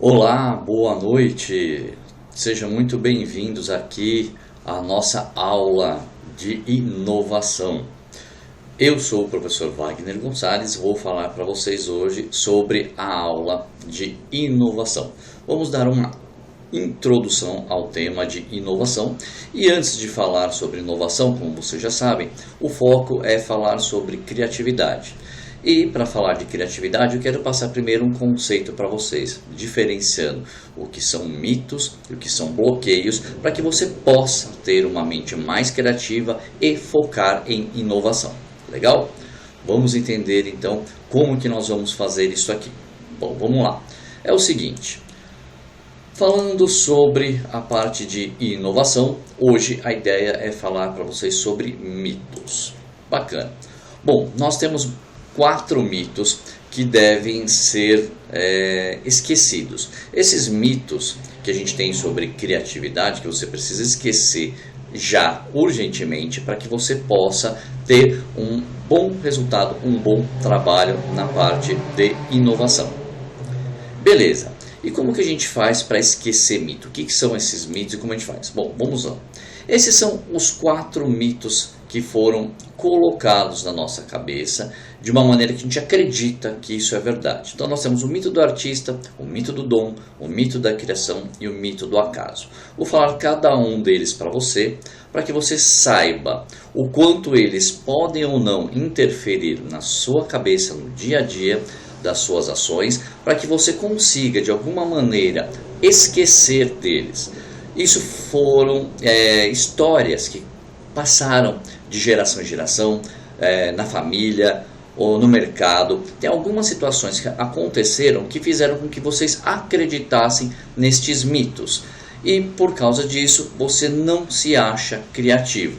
Olá, boa noite. Sejam muito bem-vindos aqui à nossa aula de inovação. Eu sou o professor Wagner Gonçalves, vou falar para vocês hoje sobre a aula de inovação. Vamos dar uma introdução ao tema de inovação e antes de falar sobre inovação, como vocês já sabem, o foco é falar sobre criatividade. E para falar de criatividade, eu quero passar primeiro um conceito para vocês, diferenciando o que são mitos e o que são bloqueios, para que você possa ter uma mente mais criativa e focar em inovação. Legal? Vamos entender então como que nós vamos fazer isso aqui. Bom, vamos lá. É o seguinte, falando sobre a parte de inovação, hoje a ideia é falar para vocês sobre mitos. Bacana. Bom, nós temos 4 mitos que devem ser esquecidos. Esses mitos que a gente tem sobre criatividade, que você precisa esquecer já urgentemente para que você possa ter um bom resultado, um bom trabalho na parte de inovação. Beleza. E como que a gente faz para esquecer mito? O que são esses mitos e como a gente faz? Bom, vamos lá. Esses são os 4 mitos que foram colocados na nossa cabeça de uma maneira que a gente acredita que isso é verdade. Então nós temos o mito do artista, o mito do dom, o mito da criação e o mito do acaso. Vou falar cada um deles para que você saiba o quanto eles podem ou não interferir na sua cabeça no dia a dia das suas ações, para que você consiga de alguma maneira esquecer deles. Isso foram histórias que passaram de geração em geração, na família ou no mercado. Tem algumas situações que aconteceram que fizeram com que vocês acreditassem nestes mitos. E por causa disso, você não se acha criativo.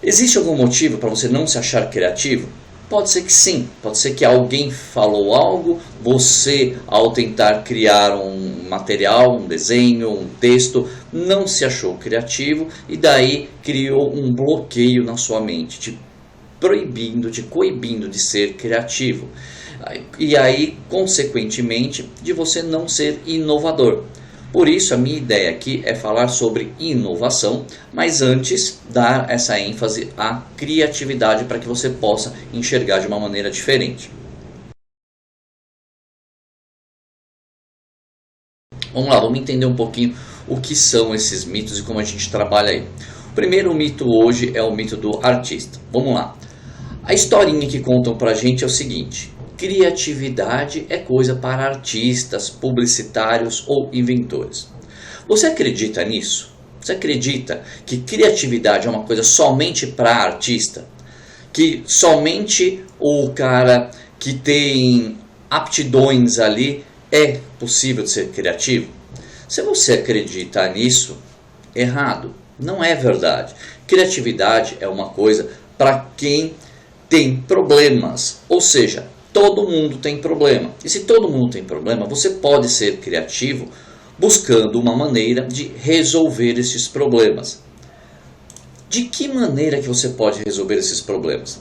Existe algum motivo para você não se achar criativo? Pode ser que sim, pode ser que alguém falou algo, você ao tentar criar um material, um desenho, um texto, não se achou criativo e daí criou um bloqueio na sua mente, te coibindo de ser criativo. E aí, consequentemente, de você não ser inovador. Por isso, a minha ideia aqui é falar sobre inovação, mas antes dar essa ênfase à criatividade para que você possa enxergar de uma maneira diferente. Vamos lá, vamos entender um pouquinho o que são esses mitos e como a gente trabalha aí. O primeiro mito hoje é o mito do artista. Vamos lá. A historinha que contam pra gente é o seguinte: criatividade é coisa para artistas, publicitários ou inventores. Você acredita nisso? Você acredita que criatividade é uma coisa somente para artista? Que somente o cara que tem aptidões ali é possível de ser criativo? Se você acredita nisso, errado. Não é verdade. Criatividade é uma coisa para quem tem problemas, ou seja, todo mundo tem problema. E se todo mundo tem problema, você pode ser criativo buscando uma maneira de resolver esses problemas. De que maneira que você pode resolver esses problemas?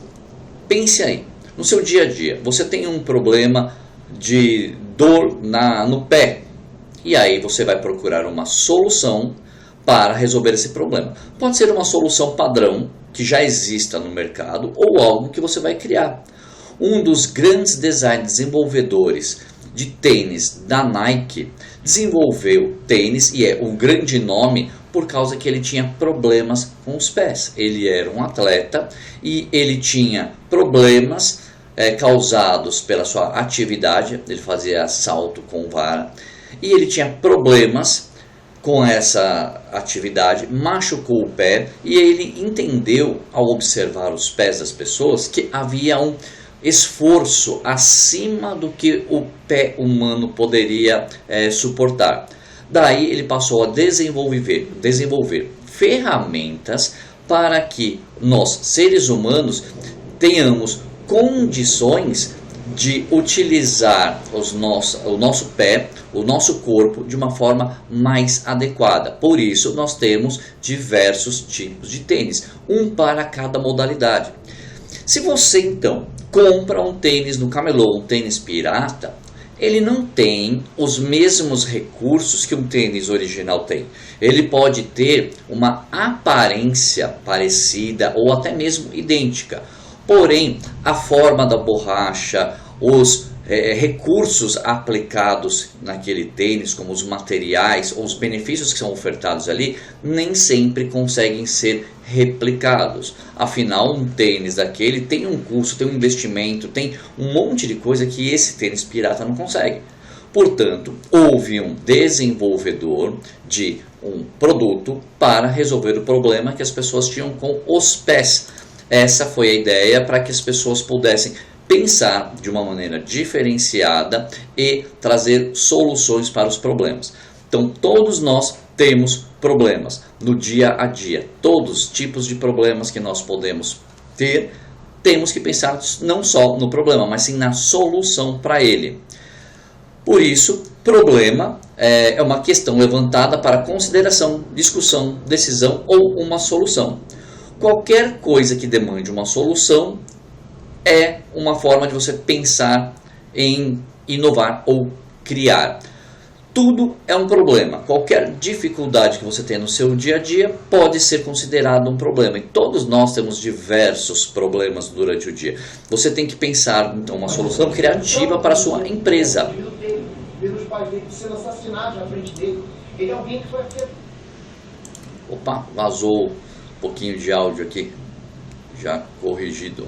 Pense aí, no seu dia a dia, você tem um problema de dor no pé. E aí você vai procurar uma solução para resolver esse problema. Pode ser uma solução padrão que já exista no mercado ou algo que você vai criar. Um dos grandes desenvolvedores de tênis da Nike desenvolveu tênis e é um grande nome por causa que ele tinha problemas com os pés. Ele era um atleta e ele tinha problemas causados pela sua atividade. Ele fazia salto com vara e ele tinha problemas com essa atividade, machucou o pé e ele entendeu ao observar os pés das pessoas que havia um esforço acima do que o pé humano poderia suportar. Daí ele passou a desenvolver ferramentas para que nós, seres humanos, tenhamos condições de utilizar o nosso pé, o nosso corpo de uma forma mais adequada. Por isso nós temos diversos tipos de tênis, um para cada modalidade. Se você então compra um tênis no camelô, um tênis pirata, ele não tem os mesmos recursos que um tênis original tem. Ele pode ter uma aparência parecida ou até mesmo idêntica. Porém, a forma da borracha, os recursos aplicados naquele tênis, como os materiais ou os benefícios que são ofertados ali, nem sempre conseguem ser replicados. Afinal, um tênis daquele tem um custo, tem um investimento, tem um monte de coisa que esse tênis pirata não consegue. Portanto, houve um desenvolvedor de um produto para resolver o problema que as pessoas tinham com os pés. Essa foi a ideia para que as pessoas pudessem pensar de uma maneira diferenciada e trazer soluções para os problemas. Então, todos nós temos problemas no dia a dia. Todos os tipos de problemas que nós podemos ter, temos que pensar não só no problema, mas sim na solução para ele. Por isso, problema é uma questão levantada para consideração, discussão, decisão ou uma solução. Qualquer coisa que demande uma solução é uma forma de você pensar em inovar ou criar. Tudo é um problema. Qualquer dificuldade que você tem no seu dia a dia pode ser considerado um problema. E todos nós temos diversos problemas durante o dia. Você tem que pensar, então, uma solução criativa para a sua empresa. Os pais dele sendo assassinados na frente dele. Ele é alguém que foi afetado. Opa, vazou um pouquinho de áudio aqui. Já corrigido.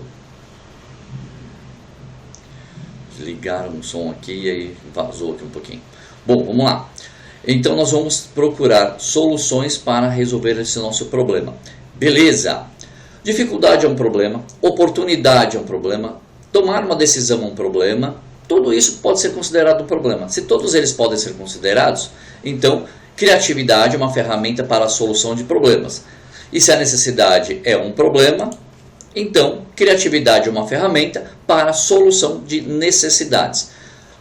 Desligaram o som aqui e aí vazou aqui um pouquinho. Bom, vamos lá. Então nós vamos procurar soluções para resolver esse nosso problema. Beleza. Dificuldade é um problema, oportunidade é um problema, tomar uma decisão é um problema. Tudo isso pode ser considerado um problema. Se todos eles podem ser considerados, então criatividade é uma ferramenta para a solução de problemas. E se a necessidade é um problema, então criatividade é uma ferramenta para a solução de necessidades.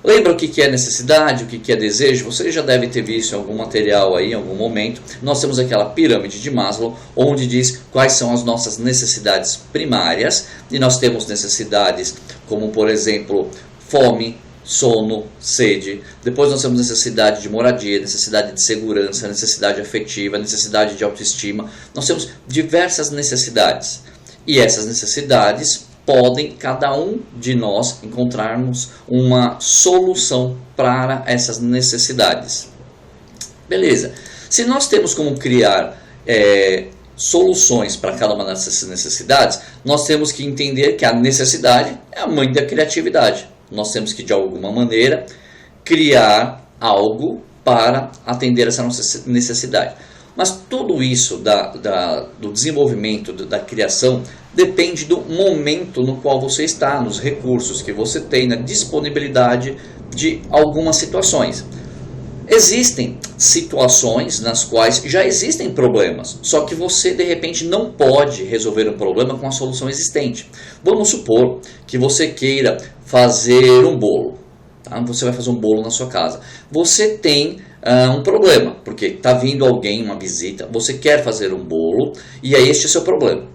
Lembra o que é necessidade, o que é desejo? Você já deve ter visto em algum material aí, em algum momento. Nós temos aquela pirâmide de Maslow, onde diz quais são as nossas necessidades primárias. E nós temos necessidades como, por exemplo, fome, sono, sede. Depois nós temos necessidade de moradia, necessidade de segurança, necessidade afetiva, necessidade de autoestima. Nós temos diversas necessidades. E essas necessidades podem, cada um de nós, encontrarmos uma solução para essas necessidades. Beleza. Se nós temos como criar soluções para cada uma dessas necessidades, nós temos que entender que a necessidade é a mãe da criatividade. Nós temos que, de alguma maneira, criar algo para atender essa nossa necessidade. Mas tudo isso do desenvolvimento, da criação, depende do momento no qual você está, nos recursos que você tem, na disponibilidade de algumas situações. Existem situações nas quais já existem problemas, só que você de repente não pode resolver um problema com a solução existente. Vamos supor que você queira fazer um bolo. Tá? Você vai fazer um bolo na sua casa. Você tem um problema, porque está vindo alguém, uma visita, você quer fazer um bolo e é este o seu problema.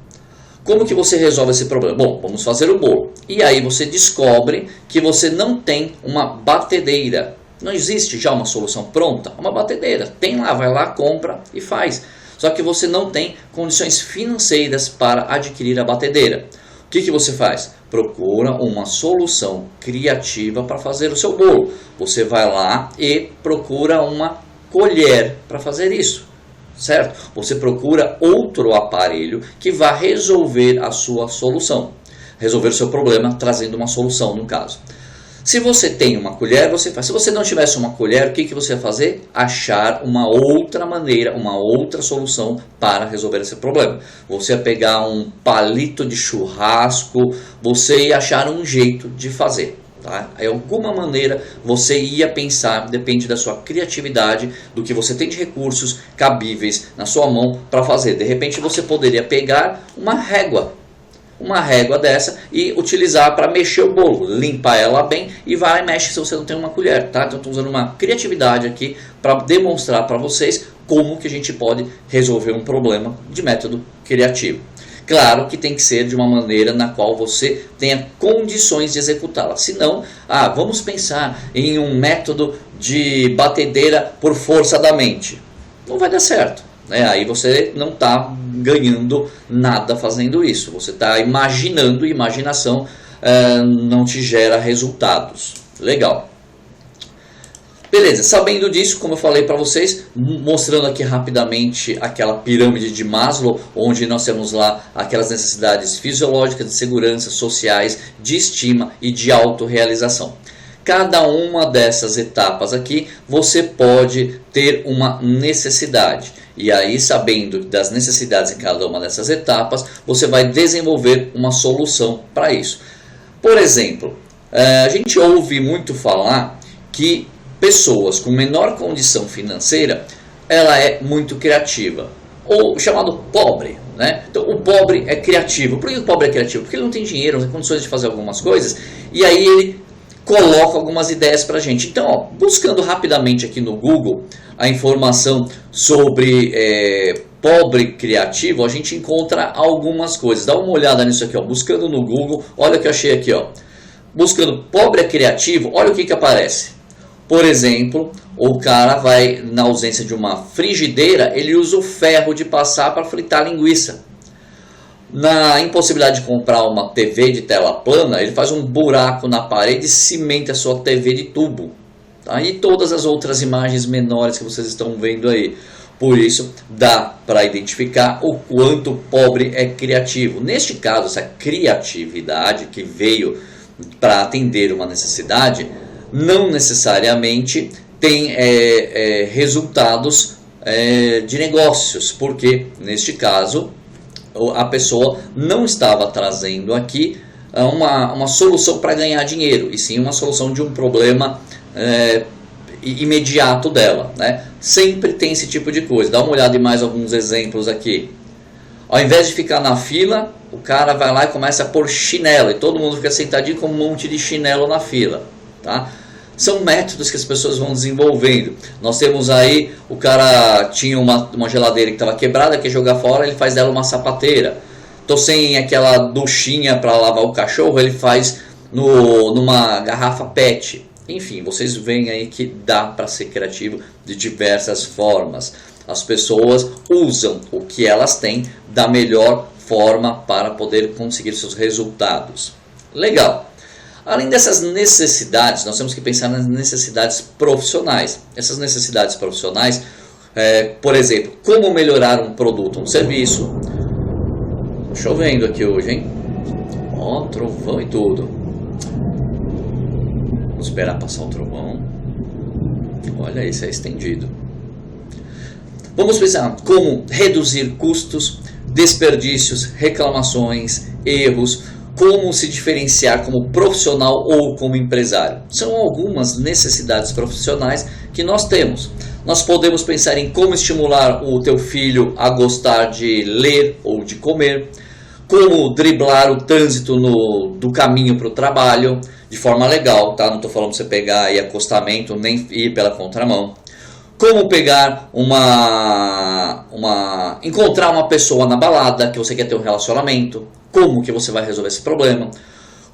Como que você resolve esse problema? Bom, vamos fazer o bolo. E aí você descobre que você não tem uma batedeira. Não existe já uma solução pronta? Uma batedeira. Tem lá, vai lá, compra e faz. Só que você não tem condições financeiras para adquirir a batedeira. O que você faz? Procura uma solução criativa para fazer o seu bolo. Você vai lá e procura uma colher para fazer isso. Certo? Você procura outro aparelho que vá resolver a sua solução. Resolver o seu problema trazendo uma solução no caso. Se você tem uma colher, você faz. Se você não tivesse uma colher, o que você vai fazer? Achar uma outra maneira, uma outra solução para resolver esse problema. Você ia pegar um palito de churrasco, você ia achar um jeito de fazer. Tá? De alguma maneira você ia pensar, depende da sua criatividade, do que você tem de recursos cabíveis na sua mão para fazer. De repente você poderia pegar uma régua dessa e utilizar para mexer o bolo, limpar ela bem e vai e mexe se você não tem uma colher, tá? Então estou usando uma criatividade aqui para demonstrar para vocês como que a gente pode resolver um problema de método criativo. Claro que tem que ser de uma maneira na qual você tenha condições de executá-la. Senão, vamos pensar em um método de batedeira por força da mente. Não vai dar certo. Aí você não está ganhando nada fazendo isso. Você está imaginando, e imaginação não te gera resultados. Legal. Beleza, sabendo disso, como eu falei para vocês, mostrando aqui rapidamente aquela pirâmide de Maslow, onde nós temos lá aquelas necessidades fisiológicas, de segurança, sociais, de estima e de autorrealização. Cada uma dessas etapas aqui, você pode ter uma necessidade. E aí, sabendo das necessidades em cada uma dessas etapas, você vai desenvolver uma solução para isso. Por exemplo, a gente ouve muito falar que pessoas com menor condição financeira, ela é muito criativa, ou chamado pobre, né? Então o pobre é criativo. Por que o pobre é criativo? Porque ele não tem dinheiro, não tem condições de fazer algumas coisas, e aí ele coloca algumas ideias pra gente. Então, buscando rapidamente aqui no Google a informação sobre pobre criativo, a gente encontra algumas coisas. Dá uma olhada nisso aqui, buscando no Google, olha o que eu achei aqui, buscando pobre criativo, olha o que aparece. Por exemplo, o cara vai, na ausência de uma frigideira, ele usa o ferro de passar para fritar linguiça. Na impossibilidade de comprar uma TV de tela plana, ele faz um buraco na parede e cimenta a sua TV de tubo. Tá? E todas as outras imagens menores que vocês estão vendo aí. Por isso, dá para identificar o quanto pobre é criativo. Neste caso, essa criatividade que veio para atender uma necessidade, não necessariamente tem resultados de negócios, porque neste caso a pessoa não estava trazendo aqui uma solução para ganhar dinheiro, e sim uma solução de um problema imediato dela, né? Sempre tem esse tipo de coisa. Dá uma olhada em mais alguns exemplos aqui. Ao invés de ficar na fila, o cara vai lá e começa a pôr chinelo, e todo mundo fica sentadinho com um monte de chinelo na fila, tá? São métodos que as pessoas vão desenvolvendo. Nós temos aí, o cara tinha uma geladeira que estava quebrada, quer jogar fora, ele faz dela uma sapateira. Tô sem aquela duchinha para lavar o cachorro, ele faz numa garrafa PET. Enfim, vocês veem aí que dá para ser criativo de diversas formas. As pessoas usam o que elas têm da melhor forma para poder conseguir seus resultados. Legal. Além dessas necessidades, nós temos que pensar nas necessidades profissionais. Essas necessidades profissionais, por exemplo, como melhorar um produto, um serviço. Chovendo aqui hoje, hein? Trovão e tudo. Vamos esperar passar o trovão. Olha, esse é estendido. Vamos pensar como reduzir custos, desperdícios, reclamações, erros. Como se diferenciar como profissional ou como empresário. São algumas necessidades profissionais que nós temos. Nós podemos pensar em como estimular o teu filho a gostar de ler ou de comer, como driblar o trânsito do caminho para o trabalho de forma legal, tá? Não estou falando para você pegar aí acostamento nem ir pela contramão. Como pegar encontrar uma pessoa na balada que você quer ter um relacionamento. Como que você vai resolver esse problema?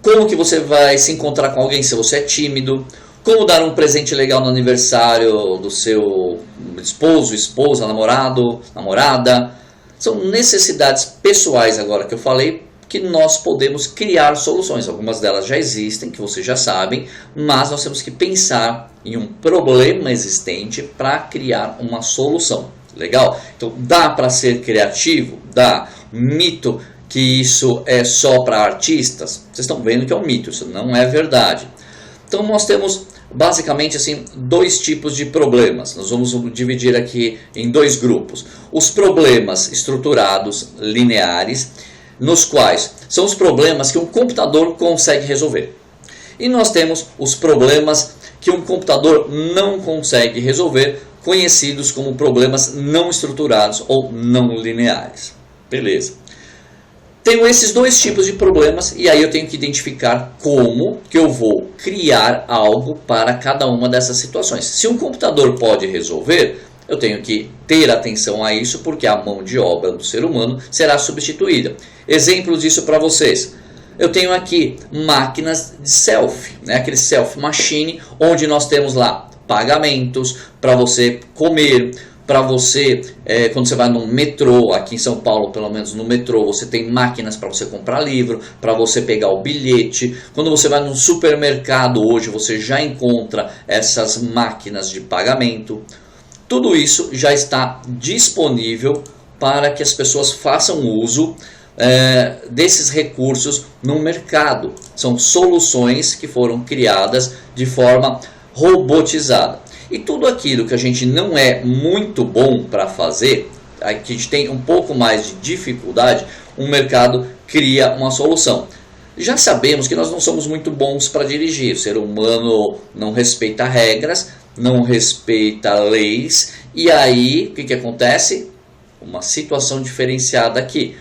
Como que você vai se encontrar com alguém se você é tímido? Como dar um presente legal no aniversário do seu esposo, esposa, namorado, namorada? São necessidades pessoais agora que eu falei que nós podemos criar soluções. Algumas delas já existem, que vocês já sabem, mas nós temos que pensar em um problema existente para criar uma solução. Legal? Então dá para ser criativo? Dá. Mito que isso é só para artistas? Vocês estão vendo que é um mito, isso não é verdade. Então nós temos basicamente assim dois tipos de problemas. Nós vamos dividir aqui em dois grupos. Os problemas estruturados, lineares, nos quais são os problemas que um computador consegue resolver. E nós temos os problemas que um computador não consegue resolver, conhecidos como problemas não estruturados ou não lineares. Beleza. Tenho esses dois tipos de problemas e aí eu tenho que identificar como que eu vou criar algo para cada uma dessas situações. Se um computador pode resolver, eu tenho que ter atenção a isso, porque a mão de obra do ser humano será substituída. Exemplos disso para vocês. Eu tenho aqui máquinas de self, né? Aquele self machine, onde nós temos lá pagamentos para você comer, para você, quando você vai no metrô, aqui em São Paulo, pelo menos no metrô, você tem máquinas para você comprar livro, para você pegar o bilhete. Quando você vai no supermercado hoje, você já encontra essas máquinas de pagamento. Tudo isso já está disponível para que as pessoas façam uso desses recursos no mercado. São soluções que foram criadas de forma robotizada. E tudo aquilo que a gente não é muito bom para fazer, que a gente tem um pouco mais de dificuldade, o mercado cria uma solução. Já sabemos que nós não somos muito bons para dirigir. O ser humano não respeita regras, não respeita leis. E aí, o que acontece? Uma situação diferenciada aqui.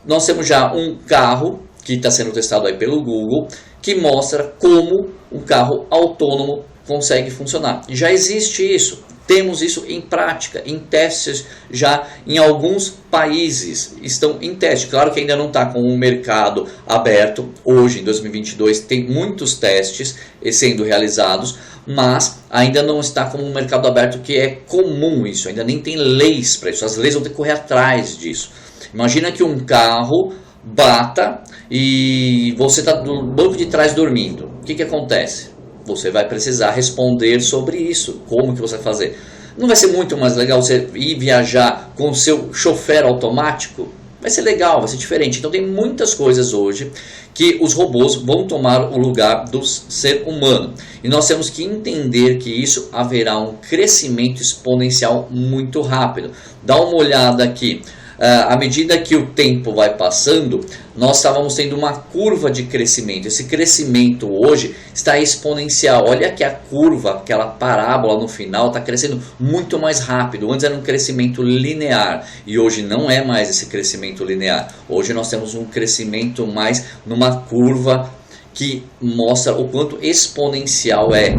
Nós temos já um carro que está sendo testado aí pelo Google, que mostra como um carro autônomo consegue funcionar. Já existe isso, temos isso em prática, em testes já em alguns países, estão em teste. Claro que ainda não está com o mercado aberto, hoje em 2022 tem muitos testes sendo realizados, mas ainda não está como um mercado aberto, que é comum isso, ainda nem tem leis para isso, as leis vão ter que correr atrás disso. Imagina que um carro bata e você está no banco de trás dormindo, o que acontece? Você vai precisar responder sobre isso. Como que você vai fazer? Não vai ser muito mais legal você ir viajar com o seu chofer automático? Vai ser legal, vai ser diferente. Então tem muitas coisas hoje que os robôs vão tomar o lugar do ser humano. E nós temos que entender que isso haverá um crescimento exponencial muito rápido. Dá uma olhada aqui. À medida que o tempo vai passando, nós estávamos tendo uma curva de crescimento. Esse crescimento hoje está exponencial. Olha que a curva, aquela parábola no final, está crescendo muito mais rápido. Antes era um crescimento linear e hoje não é mais esse crescimento linear. Hoje nós temos um crescimento mais numa curva que mostra o quanto exponencial é.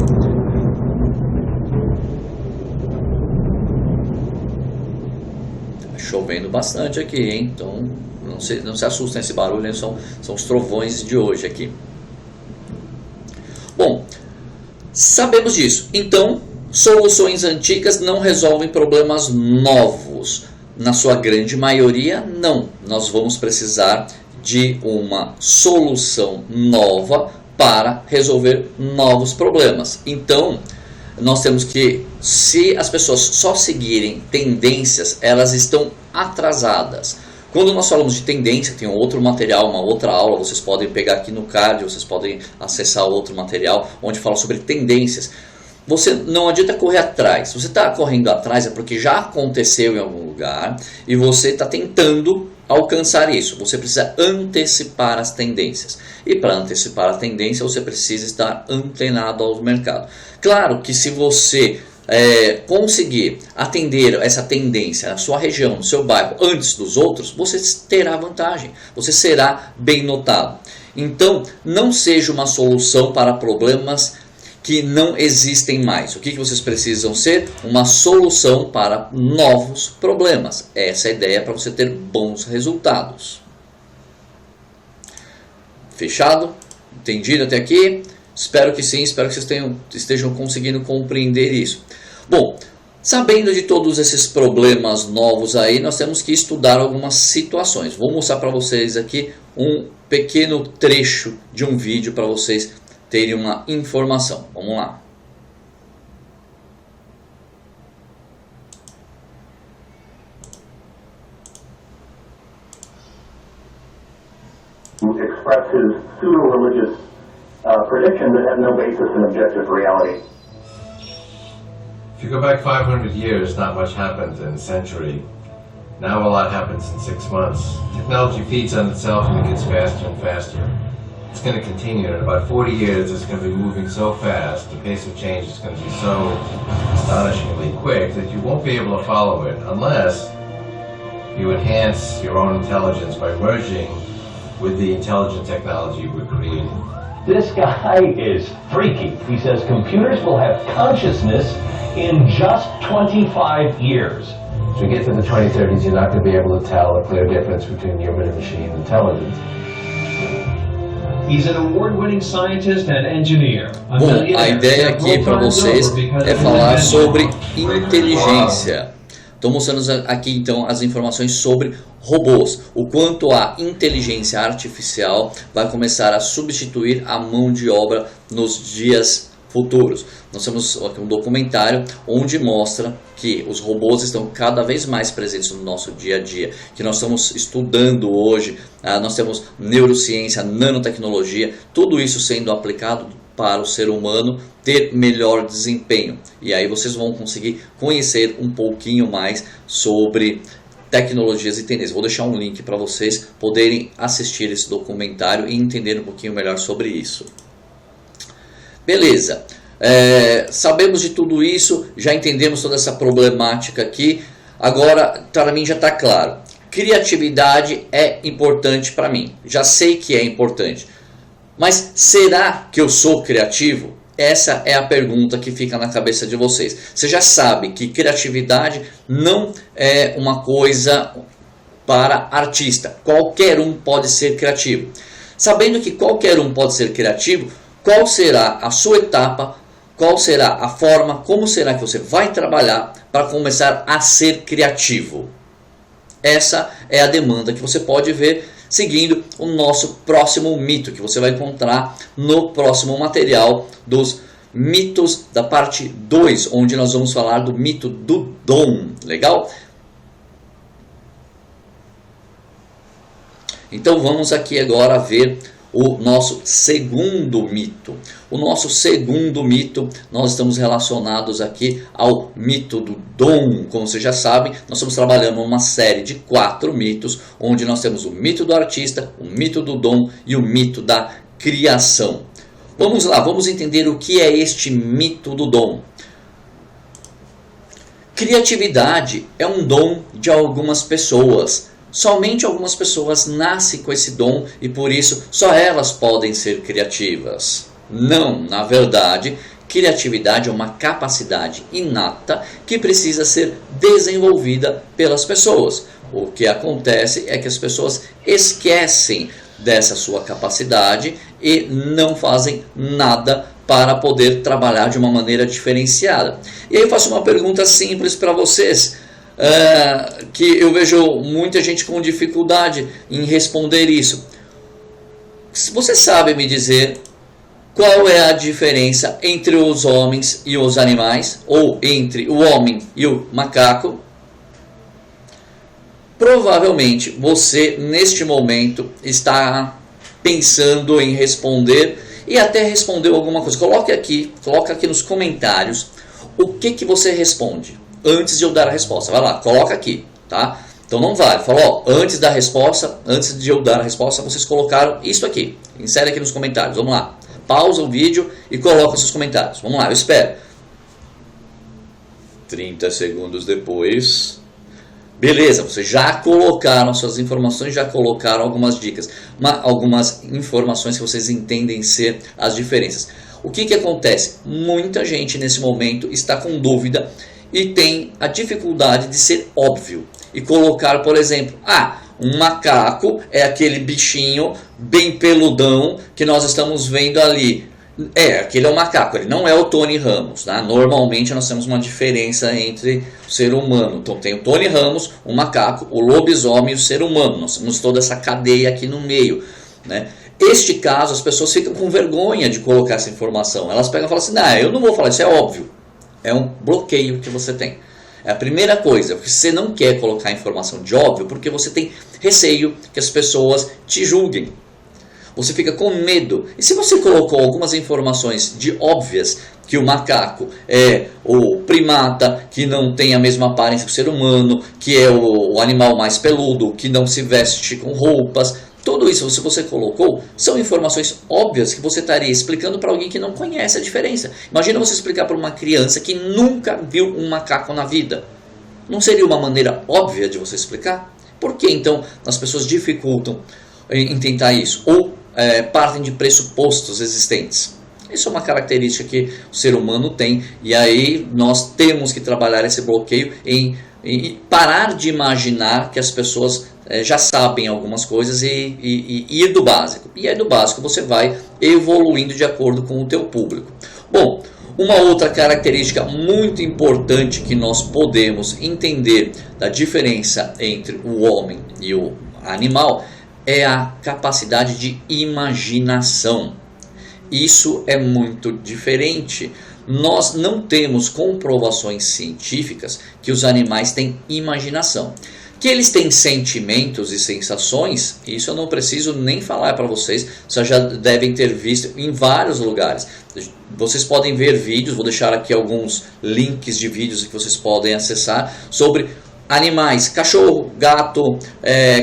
Chovendo bastante aqui, hein? Então não se assustem, esse barulho, né? São os trovões de hoje aqui. Bom, sabemos disso. Então, soluções antigas não resolvem problemas novos. Na sua grande maioria, não. Nós vamos precisar de uma solução nova para resolver novos problemas. Então, nós temos que, se as pessoas só seguirem tendências, elas estão atrasadas. Quando nós falamos de tendência, tem outro material, uma outra aula, vocês podem pegar aqui no card, vocês podem acessar outro material, onde fala sobre tendências. Você não adianta correr atrás. Se você está correndo atrás é porque já aconteceu em algum lugar e você está tentando alcançar isso. Você precisa antecipar as tendências. E para antecipar a tendência, você precisa estar antenado ao mercado. Claro que se você conseguir atender essa tendência na sua região, no seu bairro, antes dos outros, você terá vantagem. Você será bem notado. Então, não seja uma solução para problemas que não existem mais. O que vocês precisam ser? Uma solução para novos problemas. Essa é a ideia para você ter bons resultados. Fechado? Entendido até aqui? Espero que sim, espero que vocês estejam conseguindo compreender isso. Bom, sabendo de todos esses problemas novos aí, nós temos que estudar algumas situações. Vou mostrar para vocês aqui um pequeno trecho de um vídeo para vocês terem uma informação. Vamos lá. Express his pseudo-religious predictions that have no basis in objective reality. If you go back 500 years, not much happened in a century. Now a lot happens in 6 months. Technology feeds on itself and it gets faster and faster. It's going to continue. In about 40 years, it's going to be moving so fast, the pace of change is going to be so astonishingly quick that you won't be able to follow it unless you enhance your own intelligence by merging with the intelligent technology we're creating. This guy is freaky. He says computers will have consciousness in just 25 years. As we get to the 2030s, you're not going to be able to tell a clear difference between human and machine intelligence. He's an award-winning scientist and engineer. Bom, a ideia aqui para vocês é falar sobre inteligência. Estou mostrando aqui então as informações sobre robôs, o quanto a inteligência artificial vai começar a substituir a mão de obra nos dias futuros. Nós temos aqui um documentário onde mostra que os robôs estão cada vez mais presentes no nosso dia a dia, que nós estamos estudando hoje, nós temos neurociência, nanotecnologia, tudo isso sendo aplicado para o ser humano ter melhor desempenho. E aí vocês vão conseguir conhecer um pouquinho mais sobre tecnologias e tendências. Vou deixar um link para vocês poderem assistir esse documentário e entender um pouquinho melhor sobre isso. Beleza, sabemos de tudo isso, já entendemos toda essa problemática aqui. Agora, para mim já está claro, criatividade é importante para mim, já sei que é importante. Mas será que eu sou criativo? Essa é a pergunta que fica na cabeça de vocês. Você já sabe que criatividade não é uma coisa para artista. Qualquer um pode ser criativo. Sabendo que qualquer um pode ser criativo, qual será a sua etapa? Qual será a forma? Como será que você vai trabalhar para começar a ser criativo? Essa é a demanda que você pode ver seguindo o nosso próximo mito, que você vai encontrar no próximo material dos mitos da parte 2, onde nós vamos falar do mito do dom. Legal? Então vamos aqui agora ver o nosso segundo mito. O nosso segundo mito, nós estamos relacionados aqui ao mito do dom. Como vocês já sabem, nós estamos trabalhando uma série de 4 mitos, onde nós temos o mito do artista, o mito do dom e o mito da criação. Vamos lá, vamos entender o que é este mito do dom. Criatividade é um dom de algumas pessoas. Somente algumas pessoas nascem com esse dom e por isso só elas podem ser criativas. Não, na verdade, criatividade é uma capacidade inata que precisa ser desenvolvida pelas pessoas. O que acontece é que as pessoas esquecem dessa sua capacidade e não fazem nada para poder trabalhar de uma maneira diferenciada. E aí eu faço uma pergunta simples para vocês. Que eu vejo muita gente com dificuldade em responder isso. Você sabe me dizer qual é a diferença entre os homens e os animais? Ou entre o homem e o macaco? Provavelmente você neste momento está pensando em responder e até respondeu alguma coisa. Coloca aqui nos comentários o que você responde. Antes de eu dar a resposta, vai lá, coloca aqui, tá? Então não vale, falou, antes de eu dar a resposta, vocês colocaram isso aqui. Insere aqui nos comentários, vamos lá. Pausa o vídeo e coloca os seus comentários. Vamos lá, eu espero. 30 segundos depois. Beleza, vocês já colocaram suas informações, já colocaram algumas dicas, algumas informações que vocês entendem ser as diferenças. O que acontece? Muita gente nesse momento está com dúvida e tem a dificuldade de ser óbvio e colocar, por exemplo, um macaco é aquele bichinho bem peludão que nós estamos vendo ali. Aquele é o macaco, ele não é o Tony Ramos, tá? Normalmente nós temos uma diferença entre o ser humano. Então tem o Tony Ramos, o macaco, o lobisomem e o ser humano. Nós temos toda essa cadeia aqui no meio, né? Este caso, as pessoas ficam com vergonha de colocar essa informação. Elas pegam e falam assim, eu não vou falar, isso é óbvio. É um bloqueio que você tem. É a primeira coisa, porque você não quer colocar informação de óbvio, porque você tem receio que as pessoas te julguem. Você fica com medo. E se você colocou algumas informações de óbvias, que o macaco é o primata, que não tem a mesma aparência que o ser humano, que é o animal mais peludo, que não se veste com roupas, tudo isso, se você colocou, são informações óbvias que você estaria explicando para alguém que não conhece a diferença. Imagina você explicar para uma criança que nunca viu um macaco na vida. Não seria uma maneira óbvia de você explicar? Por que então as pessoas dificultam em tentar isso? Ou partem de pressupostos existentes? Isso é uma característica que o ser humano tem, e aí nós temos que trabalhar esse bloqueio em parar de imaginar que as pessoas já sabem algumas coisas e ir do básico. E aí do básico você vai evoluindo de acordo com o teu público. Bom, uma outra característica muito importante que nós podemos entender da diferença entre o homem e o animal é a capacidade de imaginação. Isso é muito diferente. Nós não temos comprovações científicas que os animais têm imaginação. Que eles têm sentimentos e sensações, isso eu não preciso nem falar para vocês, vocês já devem ter visto em vários lugares. Vocês podem ver vídeos, vou deixar aqui alguns links de vídeos que vocês podem acessar sobre animais, cachorro, gato,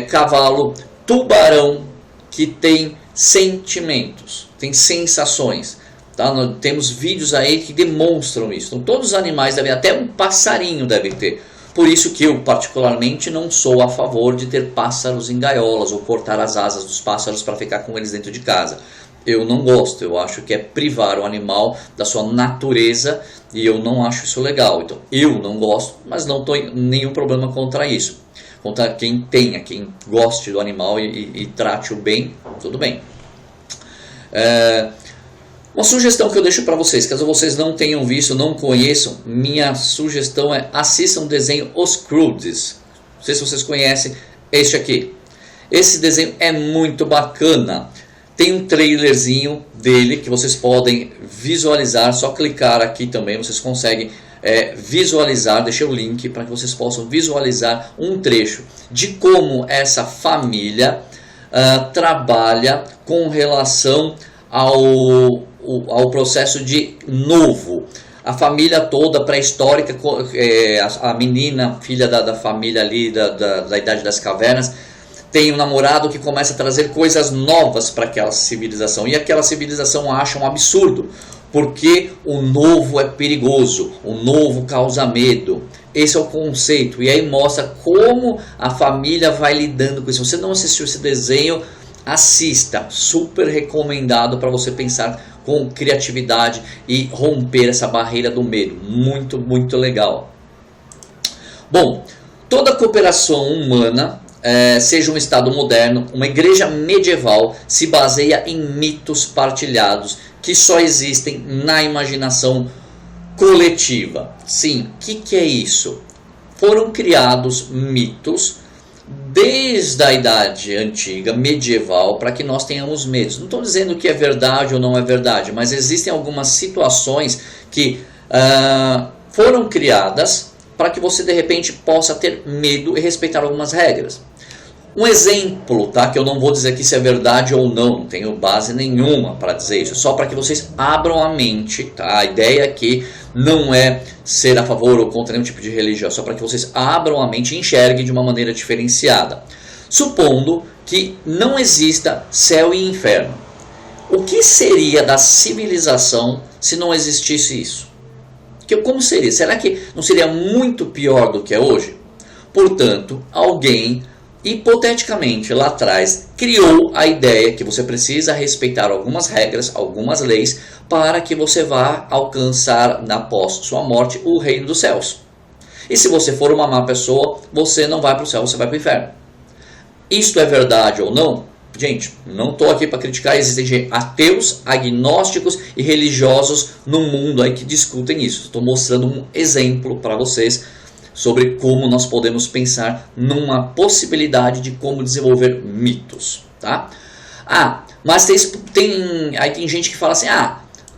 cavalo, tubarão, que tem sentimentos, tem sensações. Tá? Nós temos vídeos aí que demonstram isso. Então, todos os animais devem, até um passarinho deve ter. Por isso que eu particularmente não sou a favor de ter pássaros em gaiolas ou cortar as asas dos pássaros para ficar com eles dentro de casa. Eu não gosto, eu acho que é privar o animal da sua natureza e eu não acho isso legal. Então eu não gosto, mas não tenho nenhum problema contra isso. Contra quem tenha, quem goste do animal e trate-o bem, tudo bem. Uma sugestão que eu deixo para vocês, caso vocês não tenham visto, não conheçam, minha sugestão é assistam o desenho Os Croods. Não sei se vocês conhecem este aqui. Esse desenho é muito bacana. Tem um trailerzinho dele que vocês podem visualizar, só clicar aqui também, vocês conseguem visualizar, deixei o link para que vocês possam visualizar um trecho de como essa família trabalha com relação ao processo de novo. A família toda pré-histórica, a menina, filha da família ali da Idade das Cavernas, tem um namorado que começa a trazer coisas novas para aquela civilização. E aquela civilização acha um absurdo, porque o novo é perigoso, o novo causa medo. Esse é o conceito. E aí mostra como a família vai lidando com isso. Se você não assistiu esse desenho, assista. Super recomendado para você pensar com criatividade e romper essa barreira do medo. Muito, muito legal. Bom, toda cooperação humana, seja um Estado moderno, uma igreja medieval, se baseia em mitos partilhados que só existem na imaginação coletiva. Sim, o que é isso? Foram criados mitos desde a idade antiga, medieval, para que nós tenhamos medos. Não estou dizendo que é verdade ou não é verdade, mas existem algumas situações que foram criadas para que você de repente possa ter medo e respeitar algumas regras. Um exemplo, tá, que eu não vou dizer que isso é verdade ou não tenho base nenhuma para dizer isso, só para que vocês abram a mente, tá? A ideia aqui não é ser a favor ou contra nenhum tipo de religião, só para que vocês abram a mente e enxerguem de uma maneira diferenciada. Supondo que não exista céu e inferno, o que seria da civilização se não existisse isso? Como seria? Será que não seria muito pior do que é hoje? Portanto, alguém hipoteticamente lá atrás criou a ideia que você precisa respeitar algumas regras, algumas leis, para que você vá alcançar após sua morte o reino dos céus. E se você for uma má pessoa, você não vai para o céu, você vai para o inferno. Isto é verdade ou não? Gente, não estou aqui para criticar, existem ateus, agnósticos e religiosos no mundo aí que discutem isso. Estou mostrando um exemplo para vocês sobre como nós podemos pensar numa possibilidade de como desenvolver mitos, tá? Mas tem gente que fala assim,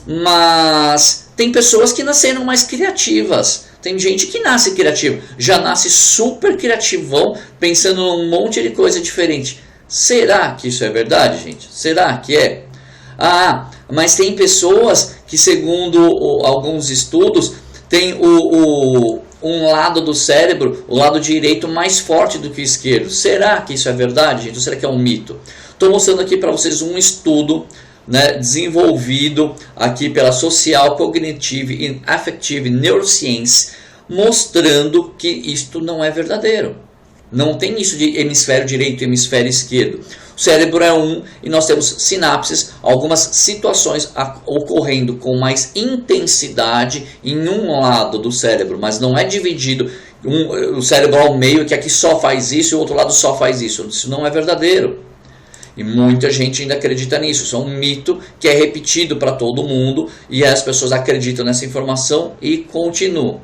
mas tem pessoas que nasceram mais criativas. Tem gente que nasce criativa, já nasce super criativão, pensando num monte de coisa diferente. Será que isso é verdade, gente? Será que é? Mas tem pessoas que, segundo alguns estudos, tem um lado do cérebro, o lado direito, mais forte do que o esquerdo. Será que isso é verdade, gente? Ou será que é um mito? Estou mostrando aqui para vocês um estudo, né, desenvolvido aqui pela Social Cognitive and Affective Neuroscience, mostrando que isto não é verdadeiro. Não tem isso de hemisfério direito e hemisfério esquerdo. O cérebro é um e nós temos sinapses, algumas situações ocorrendo com mais intensidade em um lado do cérebro, mas não é dividido o cérebro ao meio, que aqui só faz isso e o outro lado só faz isso. Isso não é verdadeiro. E muita gente ainda acredita nisso. Isso é um mito que é repetido para todo mundo e as pessoas acreditam nessa informação e continuam.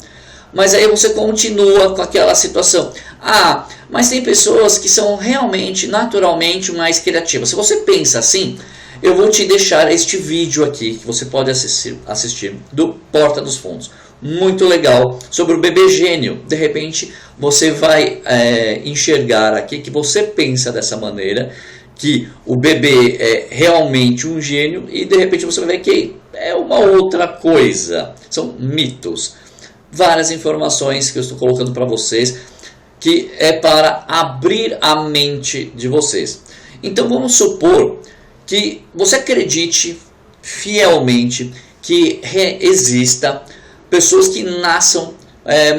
Mas aí você continua com aquela situação. Ah, mas tem pessoas que são realmente, naturalmente mais criativas. Se você pensa assim, eu vou te deixar este vídeo aqui, que você pode assistir do Porta dos Fundos. Muito legal, sobre o bebê gênio. De repente, você vai enxergar aqui que você pensa dessa maneira, que o bebê é realmente um gênio, e de repente você vai ver que é uma outra coisa. São mitos. Várias informações que eu estou colocando para vocês, que é para abrir a mente de vocês. Então vamos supor que você acredite fielmente que exista pessoas que nasçam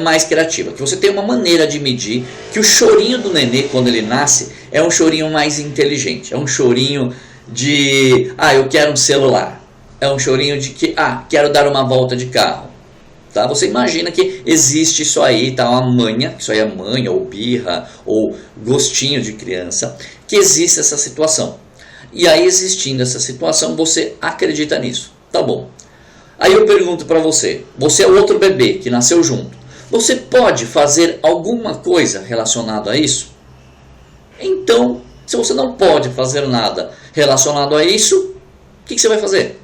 mais criativas, que você tem uma maneira de medir que o chorinho do nenê quando ele nasce é um chorinho mais inteligente, é um chorinho de eu quero um celular, é um chorinho de que quero dar uma volta de carro. Tá? Você imagina que existe isso aí, tá? Uma manha, isso aí é manha ou birra ou gostinho de criança, que existe essa situação. E aí, existindo essa situação, você acredita nisso. Tá bom. Aí eu pergunto para você, você é outro bebê que nasceu junto. Você pode fazer alguma coisa relacionada a isso? Então, se você não pode fazer nada relacionado a isso, o que você vai fazer?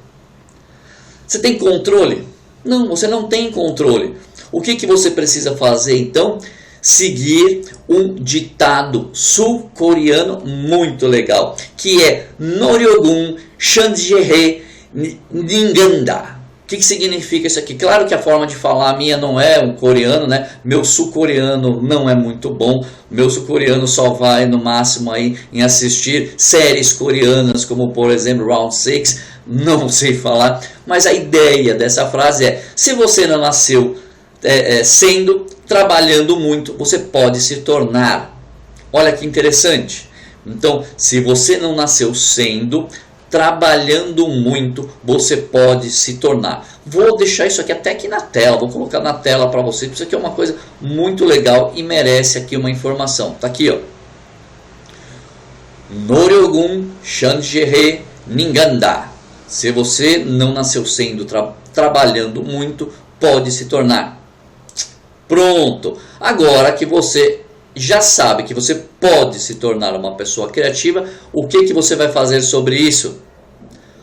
Você tem controle? Não, você não tem controle. O que você precisa fazer então? Seguir um ditado sul-coreano muito legal, que é Noryogun Shanjehe Ninganda. O que significa isso aqui? Claro que a forma de falar minha não é um coreano, né? Meu sul-coreano não é muito bom. Meu sul-coreano só vai no máximo aí em assistir séries coreanas, como por exemplo Round 6. Não sei falar, mas a ideia dessa frase é: se você não nasceu trabalhando muito, você pode se tornar. Olha que interessante. Então, se você não nasceu trabalhando muito, você pode se tornar. Vou deixar isso aqui até aqui na tela, vou colocar na tela para vocês. Isso aqui é uma coisa muito legal e merece aqui uma informação. Tá aqui, ó. Noryogun Shanjehe Ninganda. Se você não nasceu trabalhando muito, pode se tornar. Pronto. Agora que você já sabe que você pode se tornar uma pessoa criativa, o que você vai fazer sobre isso?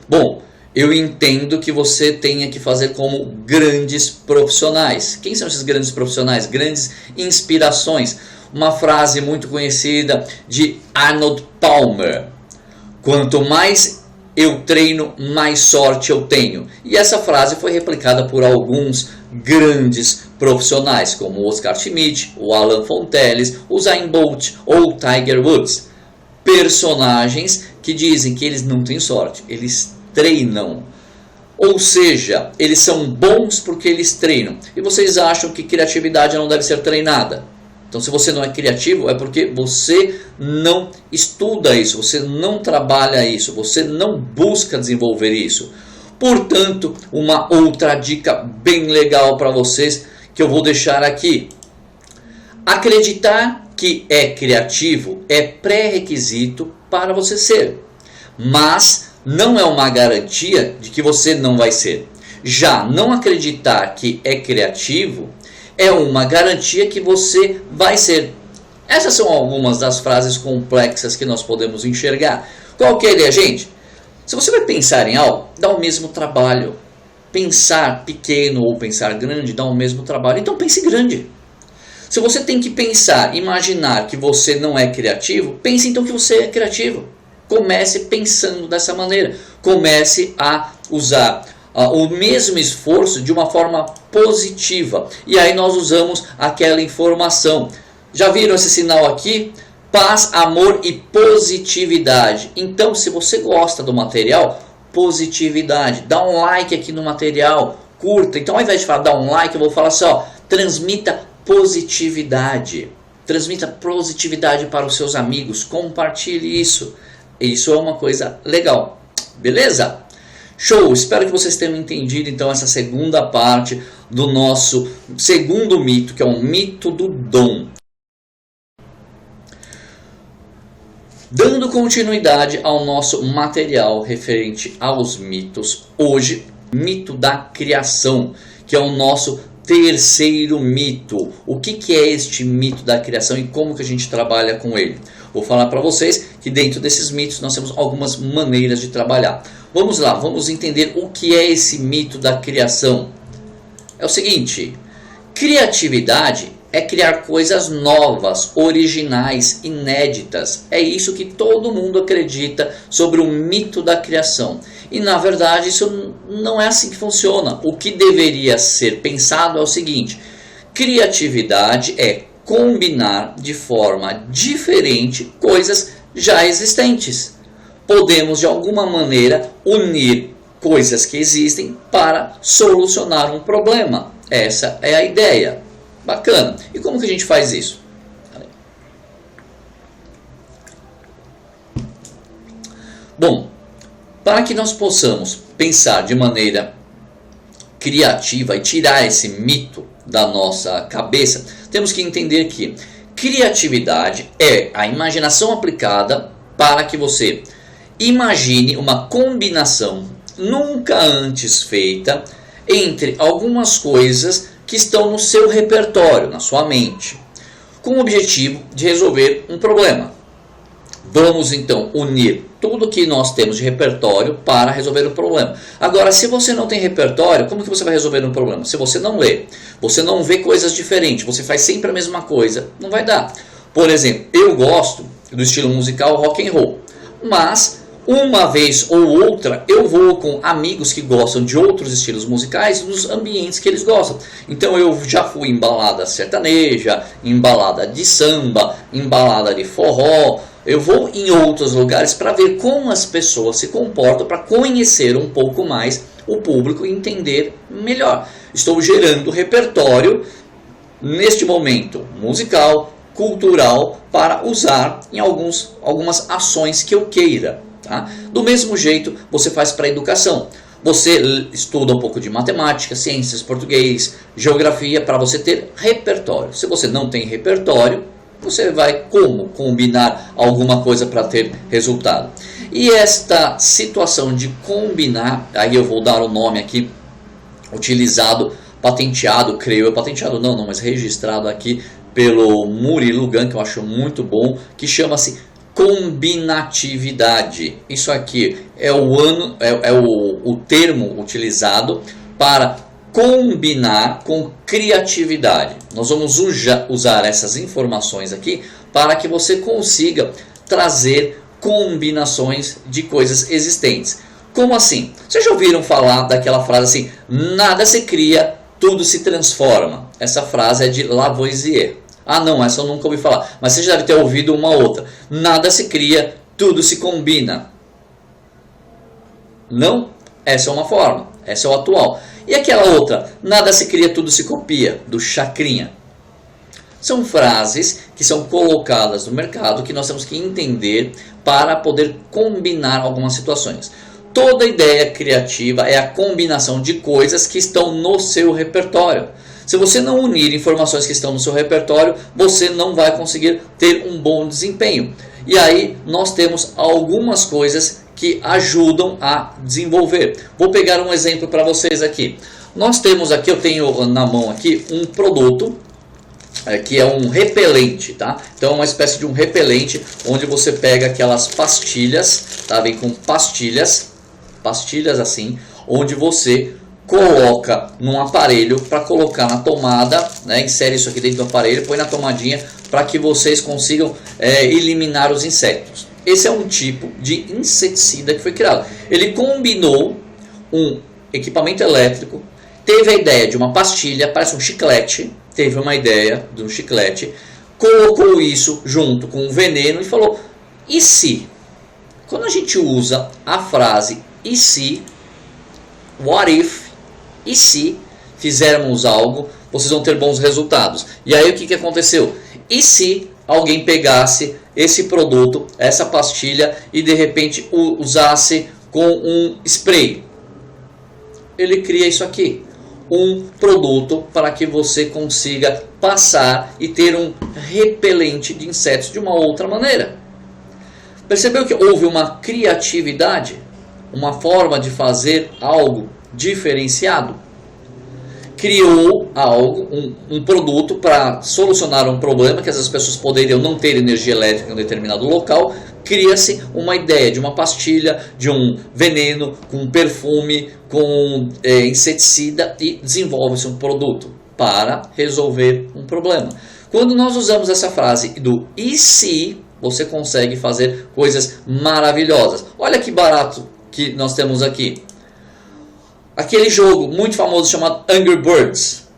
Bom, eu entendo que você tenha que fazer como grandes profissionais. Quem são esses grandes profissionais? Grandes inspirações. Uma frase muito conhecida de Arnold Palmer: quanto mais eu treino, mais sorte eu tenho. E essa frase foi replicada por alguns grandes profissionais, como o Oscar Schmidt, o Alan Fonteles, o Usain Bolt ou o Tiger Woods. Personagens que dizem que eles não têm sorte, eles treinam. Ou seja, eles são bons porque eles treinam. E vocês acham que criatividade não deve ser treinada? Então, se você não é criativo, é porque você não estuda isso, você não trabalha isso, você não busca desenvolver isso. Portanto, uma outra dica bem legal para vocês que eu vou deixar aqui. Acreditar que é criativo é pré-requisito para você ser, mas não é uma garantia de que você não vai ser. Já não acreditar que é criativo é uma garantia que você vai ser. Essas são algumas das frases complexas que nós podemos enxergar. Qual que é a ideia, gente? Se você vai pensar em algo, dá o mesmo trabalho. Pensar pequeno ou pensar grande dá o mesmo trabalho. Então pense grande. Se você tem que pensar, imaginar que você não é criativo, pense então que você é criativo. Comece pensando dessa maneira. Comece a usar o mesmo esforço de uma forma positiva. E aí nós usamos aquela informação. Já viram esse sinal aqui? Paz, amor e positividade. Então, se você gosta do material, positividade. Dá um like aqui no material, curta. Então, ao invés de falar dar um like, eu vou falar só, transmita positividade. transmita positividade para os seus amigos, compartilhe isso. Isso é uma coisa legal, beleza? Show! Espero que vocês tenham entendido então essa segunda parte do nosso segundo mito, que é o mito do dom. Dando continuidade ao nosso material referente aos mitos, hoje, mito da criação, que é o nosso terceiro mito. O que é este mito da criação e como que a gente trabalha com ele? Vou falar para vocês que dentro desses mitos nós temos algumas maneiras de trabalhar. Vamos lá, vamos entender o que é esse mito da criação. É o seguinte, criatividade é criar coisas novas, originais, inéditas. É isso que todo mundo acredita sobre o mito da criação. E na verdade isso não é assim que funciona. O que deveria ser pensado é o seguinte, criatividade é combinar de forma diferente coisas já existentes. Podemos de alguma maneira unir coisas que existem para solucionar um problema. Essa é a ideia. Bacana. E como que a gente faz isso? Bom, para que nós possamos pensar de maneira criativa e tirar esse mito da nossa cabeça, temos que entender que criatividade é a imaginação aplicada para que você imagine uma combinação nunca antes feita entre algumas coisas que estão no seu repertório, na sua mente, com o objetivo de resolver um problema. Vamos então unir tudo que nós temos de repertório para resolver o problema. Agora, se você não tem repertório, como que você vai resolver um problema? Se você não lê, você não vê coisas diferentes, você faz sempre a mesma coisa, não vai dar. Por exemplo, eu gosto do estilo musical rock and roll, mas uma vez ou outra eu vou com amigos que gostam de outros estilos musicais nos ambientes que eles gostam. Então eu já fui em balada sertaneja, em balada de samba, em balada de forró. Eu vou em outros lugares para ver como as pessoas se comportam, para conhecer um pouco mais o público e entender melhor. Estou gerando repertório neste momento musical, cultural, para usar em algumas ações que eu queira. Tá? Do mesmo jeito você faz para a educação. Você estuda um pouco de matemática, ciências, português, geografia para você ter repertório. Se você não tem repertório, você vai como combinar alguma coisa para ter resultado? E esta situação de combinar, aí eu vou dar o nome aqui, utilizado, patenteado, creio eu, patenteado não, mas registrado aqui pelo Murilo Gun, que eu acho muito bom, que chama-se combinatividade. Isso aqui é o termo utilizado para combinar com criatividade. Nós vamos usar essas informações aqui para que você consiga trazer combinações de coisas existentes. Como assim? Vocês já ouviram falar daquela frase assim, nada se cria, tudo se transforma? Essa frase é de Lavoisier. Ah não, essa eu nunca ouvi falar, mas você já deve ter ouvido uma outra. Nada se cria, tudo se combina. Não? Essa é uma forma, essa é o atual. E aquela outra, nada se cria, tudo se copia, do Chacrinha. São frases que são colocadas no mercado que nós temos que entender para poder combinar algumas situações. Toda ideia criativa é a combinação de coisas que estão no seu repertório. Se você não unir informações que estão no seu repertório, você não vai conseguir ter um bom desempenho. E aí nós temos algumas coisas que ajudam a desenvolver. Vou pegar um exemplo para vocês aqui. Nós temos aqui, eu tenho na mão aqui um produto que é um repelente, tá? Então é uma espécie de um repelente onde você pega aquelas pastilhas, tá? Vem com pastilhas assim, onde você coloca num aparelho para colocar na tomada, né? Insere isso aqui dentro do aparelho, põe na tomadinha para que vocês consigam eliminar os insetos. Esse é um tipo de inseticida que foi criado. Ele combinou um equipamento elétrico, teve a ideia de uma pastilha, parece um chiclete, teve uma ideia de um chiclete, colocou isso junto com um veneno e falou, e se? Quando a gente usa a frase, e se, what if, e se fizermos algo, vocês vão ter bons resultados. E aí o que aconteceu? E se alguém pegasse esse produto, essa pastilha, e de repente usasse com um spray? Ele cria isso aqui, um produto para que você consiga passar e ter um repelente de insetos de uma outra maneira. Percebeu que houve uma criatividade, uma forma de fazer algo diferenciado? Criou algo, um produto para solucionar um problema que as pessoas poderiam não ter energia elétrica em um determinado local. Cria-se uma ideia de uma pastilha, de um veneno, com perfume, com inseticida, e desenvolve-se um produto para resolver um problema. Quando nós usamos essa frase do e se, você consegue fazer coisas maravilhosas. Olha que barato que nós temos aqui. Aquele jogo muito famoso chamado Angry Birds.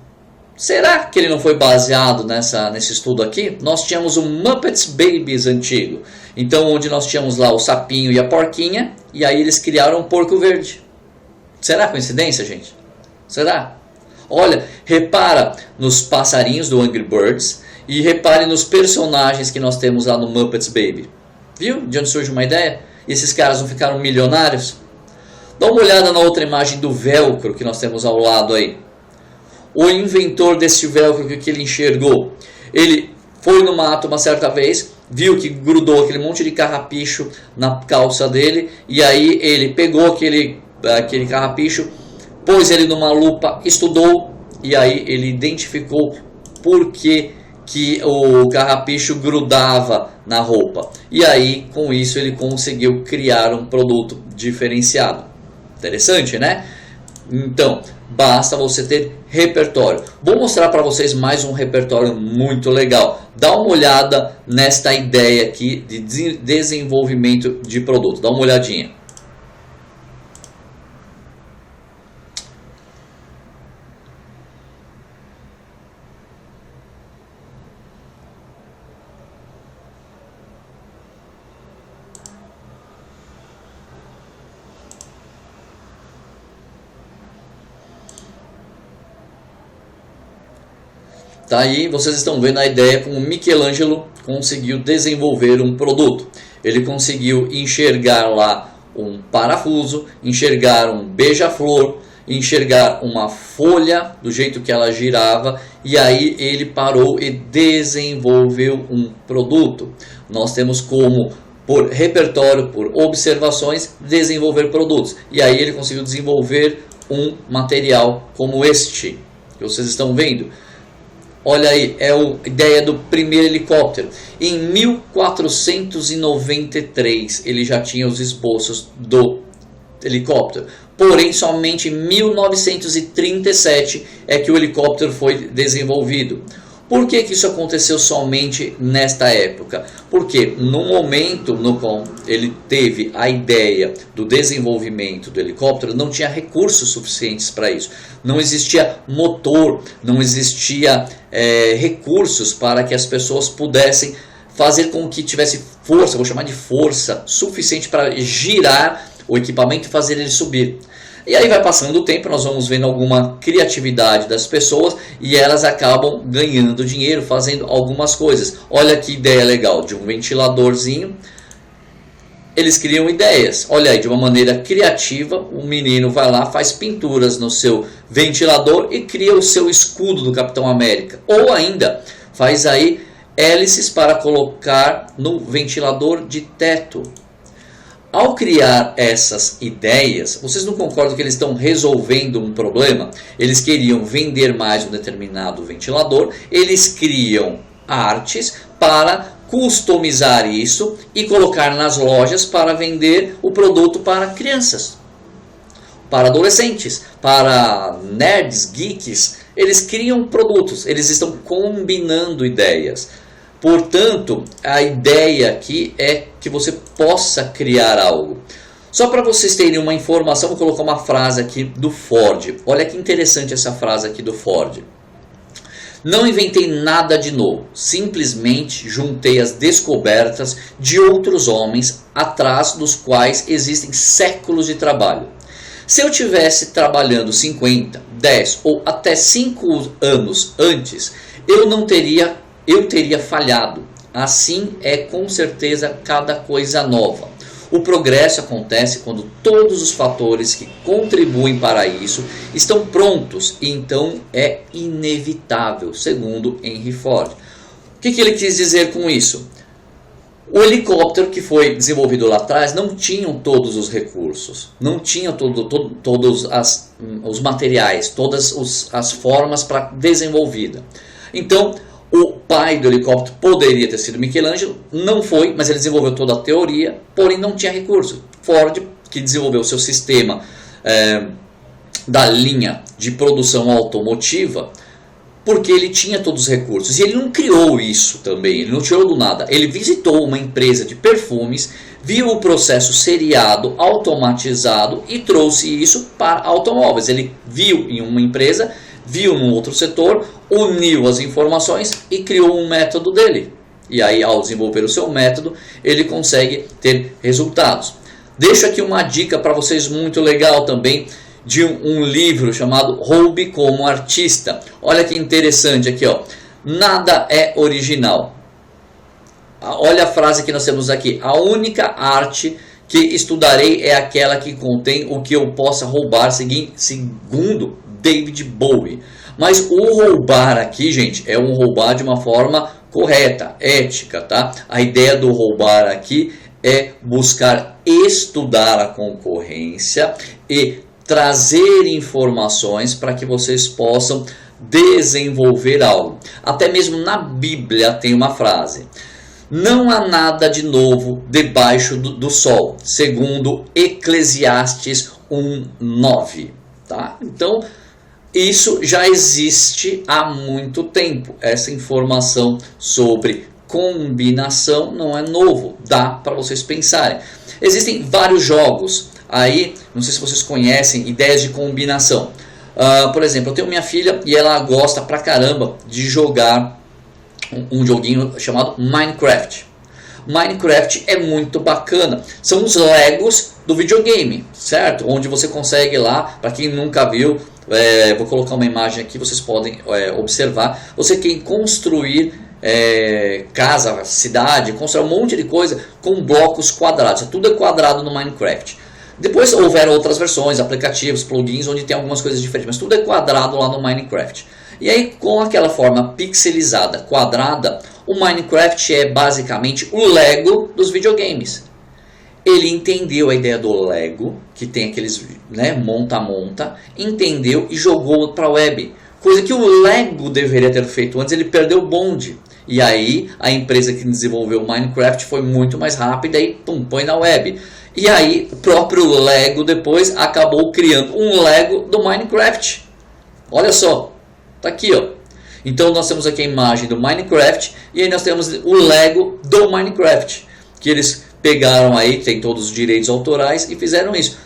Será que ele não foi baseado nesse estudo aqui? Nós tínhamos o Muppets Babies antigo. Então, onde nós tínhamos lá o sapinho e a porquinha, e aí eles criaram um porco verde. Será coincidência, gente? Será? Olha, repara nos passarinhos do Angry Birds e repare nos personagens que nós temos lá no Muppets Baby. Viu? De onde surge uma ideia? E esses caras não ficaram milionários? Dá uma olhada na outra imagem do velcro que nós temos ao lado aí. O inventor desse velcro, que ele enxergou? Ele foi no mato uma certa vez, viu que grudou aquele monte de carrapicho na calça dele, e aí ele pegou aquele carrapicho, pôs ele numa lupa, estudou, e aí ele identificou por que o carrapicho grudava na roupa. E aí, com isso, ele conseguiu criar um produto diferenciado. Interessante, né? Então, basta você ter repertório. Vou mostrar para vocês mais um repertório muito legal. Dá uma olhada nesta ideia aqui de desenvolvimento de produto. Dá uma olhadinha. Tá aí, vocês estão vendo a ideia como Michelangelo conseguiu desenvolver um produto. Ele conseguiu enxergar lá um parafuso, enxergar um beija-flor, enxergar uma folha do jeito que ela girava, e aí ele parou e desenvolveu um produto. Nós temos como, por repertório, por observações, desenvolver produtos. E aí ele conseguiu desenvolver um material como este, que vocês estão vendo. Olha aí, é a ideia do primeiro helicóptero. Em 1493 ele já tinha os esboços do helicóptero. Porém, somente em 1937 é que o helicóptero foi desenvolvido. Por que isso aconteceu somente nesta época? Porque no momento no qual ele teve a ideia do desenvolvimento do helicóptero, não tinha recursos suficientes para isso. Não existia motor, não existia recursos para que as pessoas pudessem fazer com que tivesse força, vou chamar de força, suficiente para girar o equipamento e fazer ele subir. E aí vai passando o tempo, nós vamos vendo alguma criatividade das pessoas e elas acabam ganhando dinheiro, fazendo algumas coisas. Olha que ideia legal, de um ventiladorzinho, eles criam ideias. Olha aí, de uma maneira criativa, o menino vai lá, faz pinturas no seu ventilador e cria o seu escudo do Capitão América. Ou ainda, faz aí hélices para colocar no ventilador de teto. Ao criar essas ideias, vocês não concordam que eles estão resolvendo um problema? Eles queriam vender mais um determinado ventilador, eles criam artes para customizar isso e colocar nas lojas para vender o produto para crianças, para adolescentes, para nerds, geeks. Eles criam produtos, eles estão combinando ideias. Portanto, a ideia aqui é que você possa criar algo. Só para vocês terem uma informação, vou colocar uma frase aqui do Ford. Olha que interessante essa frase aqui do Ford. Não inventei nada de novo, simplesmente juntei as descobertas de outros homens atrás dos quais existem séculos de trabalho. Se eu tivesse trabalhando 50, 10 ou até 5 anos antes, eu não teria eu teria falhado. Assim é com certeza cada coisa nova. O progresso acontece quando todos os fatores que contribuem para isso estão prontos e então é inevitável, segundo Henry Ford. O que ele quis dizer com isso? O helicóptero que foi desenvolvido lá atrás não tinha todos os recursos, não tinha todos os materiais, todas as formas para desenvolvida. Então, o pai do helicóptero poderia ter sido Michelangelo, não foi, mas ele desenvolveu toda a teoria, porém não tinha recurso. Ford, que desenvolveu o seu sistema da linha de produção automotiva, porque ele tinha todos os recursos. E ele não criou isso também, ele não tirou do nada. Ele visitou uma empresa de perfumes, viu o processo seriado, automatizado e trouxe isso para automóveis. Ele viu em uma empresa, viu num outro setor, uniu as informações e criou um método dele. E aí, ao desenvolver o seu método, ele consegue ter resultados. Deixo aqui uma dica para vocês muito legal também, de um livro chamado Roube como Artista. Olha que interessante aqui, ó. Nada é original. Olha a frase que nós temos aqui. A única arte que estudarei é aquela que contém o que eu possa roubar, segundo David Bowie. Mas o roubar aqui, gente, é um roubar de uma forma correta, ética, tá? A ideia do roubar aqui é buscar estudar a concorrência e trazer informações para que vocês possam desenvolver algo. Até mesmo na Bíblia tem uma frase: não há nada de novo debaixo do sol, segundo Eclesiastes 1:9, tá? Então, isso já existe há muito tempo. Essa informação sobre combinação não é novo, dá para vocês pensarem. Existem vários jogos aí, não sei se vocês conhecem, ideias de combinação. Por exemplo, eu tenho minha filha e ela gosta pra caramba de jogar um joguinho chamado Minecraft. Minecraft é muito bacana. São os Legos do videogame, certo? Onde você consegue lá, para quem nunca viu, vou colocar uma imagem aqui, vocês podem observar. Você quer construir casa, cidade, construir um monte de coisa com blocos quadrados. Tudo é quadrado no Minecraft. Depois houveram outras versões, aplicativos, plugins, onde tem algumas coisas diferentes, mas tudo é quadrado lá no Minecraft. E aí, com aquela forma pixelizada, quadrada, o Minecraft é basicamente o Lego dos videogames. Ele entendeu a ideia do Lego, que tem aqueles monta-monta, entendeu e jogou para a web. Coisa que o Lego deveria ter feito antes, ele perdeu o bonde. E aí, a empresa que desenvolveu o Minecraft foi muito mais rápida e põe na web. E aí, o próprio Lego depois acabou criando um Lego do Minecraft. Olha só, tá aqui, ó. Então nós temos aqui a imagem do Minecraft e aí nós temos o Lego do Minecraft, que eles pegaram aí, tem todos os direitos autorais e fizeram isso.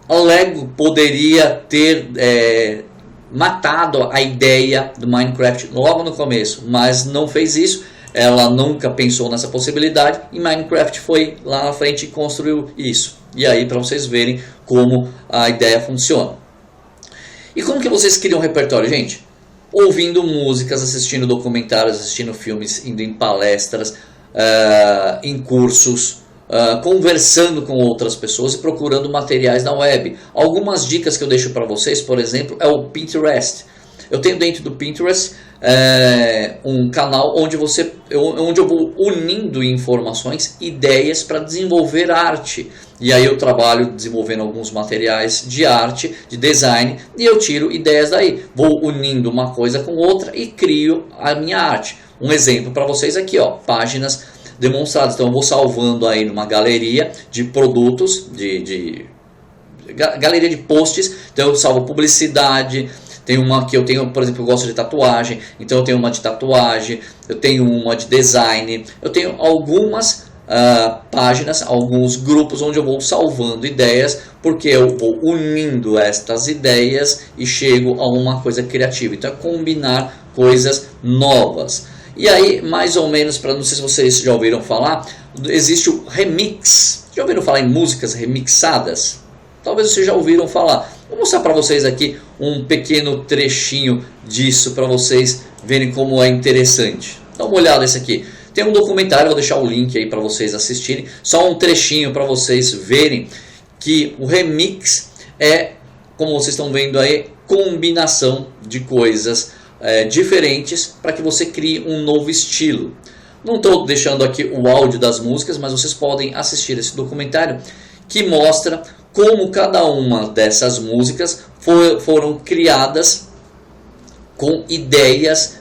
A Lego poderia ter matado a ideia do Minecraft logo no começo, mas não fez isso. Ela nunca pensou nessa possibilidade e Minecraft foi lá na frente e construiu isso. E aí, para vocês verem como a ideia funciona. E como que vocês criam um repertório, gente? Ouvindo músicas, assistindo documentários, assistindo filmes, indo em palestras, em cursos, conversando com outras pessoas e procurando materiais na web. Algumas dicas que eu deixo para vocês, por exemplo, é o Pinterest. Eu tenho dentro do Pinterest um canal onde eu vou unindo informações, ideias para desenvolver arte. E aí eu trabalho desenvolvendo alguns materiais de arte, de design, e eu tiro ideias daí. Vou unindo uma coisa com outra e crio a minha arte. Um exemplo para vocês aqui, ó, páginas demonstradas. Então eu vou salvando aí numa galeria de produtos, galeria de posts. Então eu salvo publicidade. Tem uma que eu tenho, por exemplo, eu gosto de tatuagem, então eu tenho uma de tatuagem, eu tenho uma de design, eu tenho algumas páginas, alguns grupos onde eu vou salvando ideias, porque eu vou unindo estas ideias e chego a uma coisa criativa. Então é combinar coisas novas. E aí, mais ou menos, não sei se vocês já ouviram falar, existe o remix. Já ouviram falar em músicas remixadas? Talvez vocês já ouviram falar. Vou mostrar para vocês aqui um pequeno trechinho disso para vocês verem como é interessante. Dá uma olhada nesse aqui. Tem um documentário, vou deixar o link aí para vocês assistirem. Só um trechinho para vocês verem que o remix é, como vocês estão vendo aí, combinação de coisas diferentes para que você crie um novo estilo. Não estou deixando aqui o áudio das músicas, mas vocês podem assistir esse documentário que mostra como cada uma dessas músicas foram criadas com ideias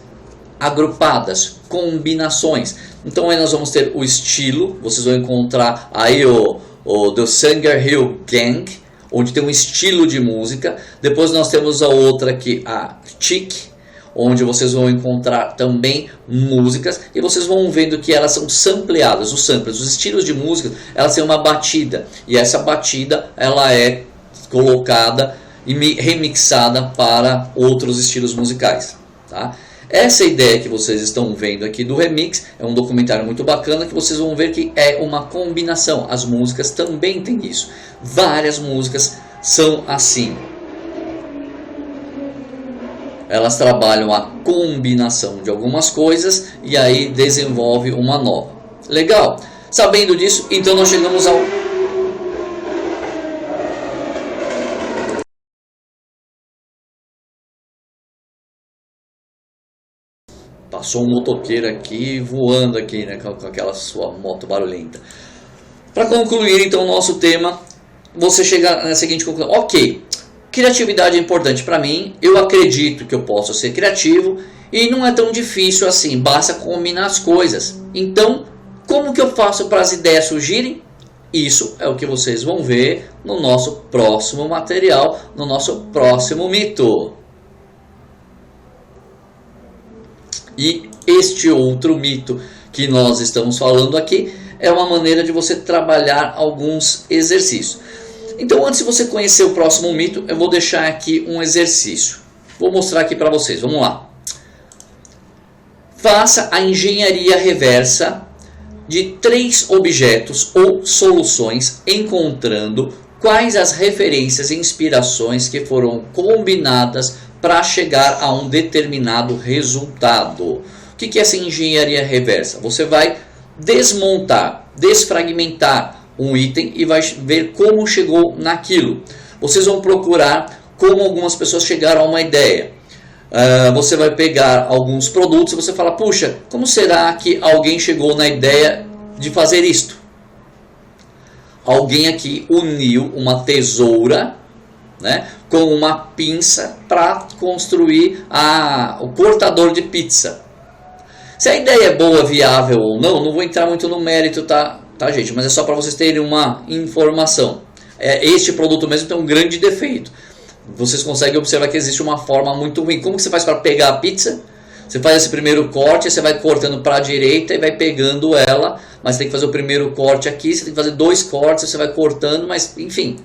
agrupadas, combinações. Então aí nós vamos ter o estilo, vocês vão encontrar aí o The Sanger Hill Gang, onde tem um estilo de música. Depois nós temos a outra aqui, a Chic, onde vocês vão encontrar também músicas e vocês vão vendo que elas são sampleadas, os samples, os estilos de música, elas têm uma batida e essa batida ela é colocada e remixada para outros estilos musicais, tá? Essa ideia que vocês estão vendo aqui do remix é um documentário muito bacana que vocês vão ver que é uma combinação. As músicas também têm isso. Várias músicas são assim. Elas trabalham a combinação de algumas coisas e aí desenvolve uma nova. Legal? Sabendo disso, então nós chegamos ao... Passou um motoqueiro aqui voando aqui, né, com aquela sua moto barulhenta. Para concluir então o nosso tema, você chega na seguinte conclusão. Ok, criatividade é importante para mim, eu acredito que eu posso ser criativo e não é tão difícil assim, basta combinar as coisas. Então, como que eu faço para as ideias surgirem? Isso é o que vocês vão ver no nosso próximo material, no nosso próximo mito. E este outro mito que nós estamos falando aqui é uma maneira de você trabalhar alguns exercícios. Então, antes de você conhecer o próximo mito, eu vou deixar aqui um exercício. Vou mostrar aqui para vocês. Vamos lá. Faça a engenharia reversa de 3 objetos ou soluções, encontrando quais as referências e inspirações que foram combinadas para chegar a um determinado resultado. O que é essa engenharia reversa? Você vai desmontar, desfragmentar um item e vai ver como chegou naquilo. Vocês vão procurar como algumas pessoas chegaram a uma ideia. Você vai pegar alguns produtos e você fala, puxa, como será que alguém chegou na ideia de fazer isto? Alguém aqui uniu uma tesoura, né, com uma pinça para construir o cortador de pizza. Se a ideia é boa, viável ou não vou entrar muito no mérito, tá gente? Mas é só para vocês terem uma informação. Este produto mesmo tem um grande defeito. Vocês conseguem observar que existe uma forma muito ruim. Como que você faz para pegar a pizza? Você faz esse primeiro corte, você vai cortando para a direita e vai pegando ela, mas tem que fazer o primeiro corte aqui, você tem que fazer 2 cortes, você vai cortando, mas enfim,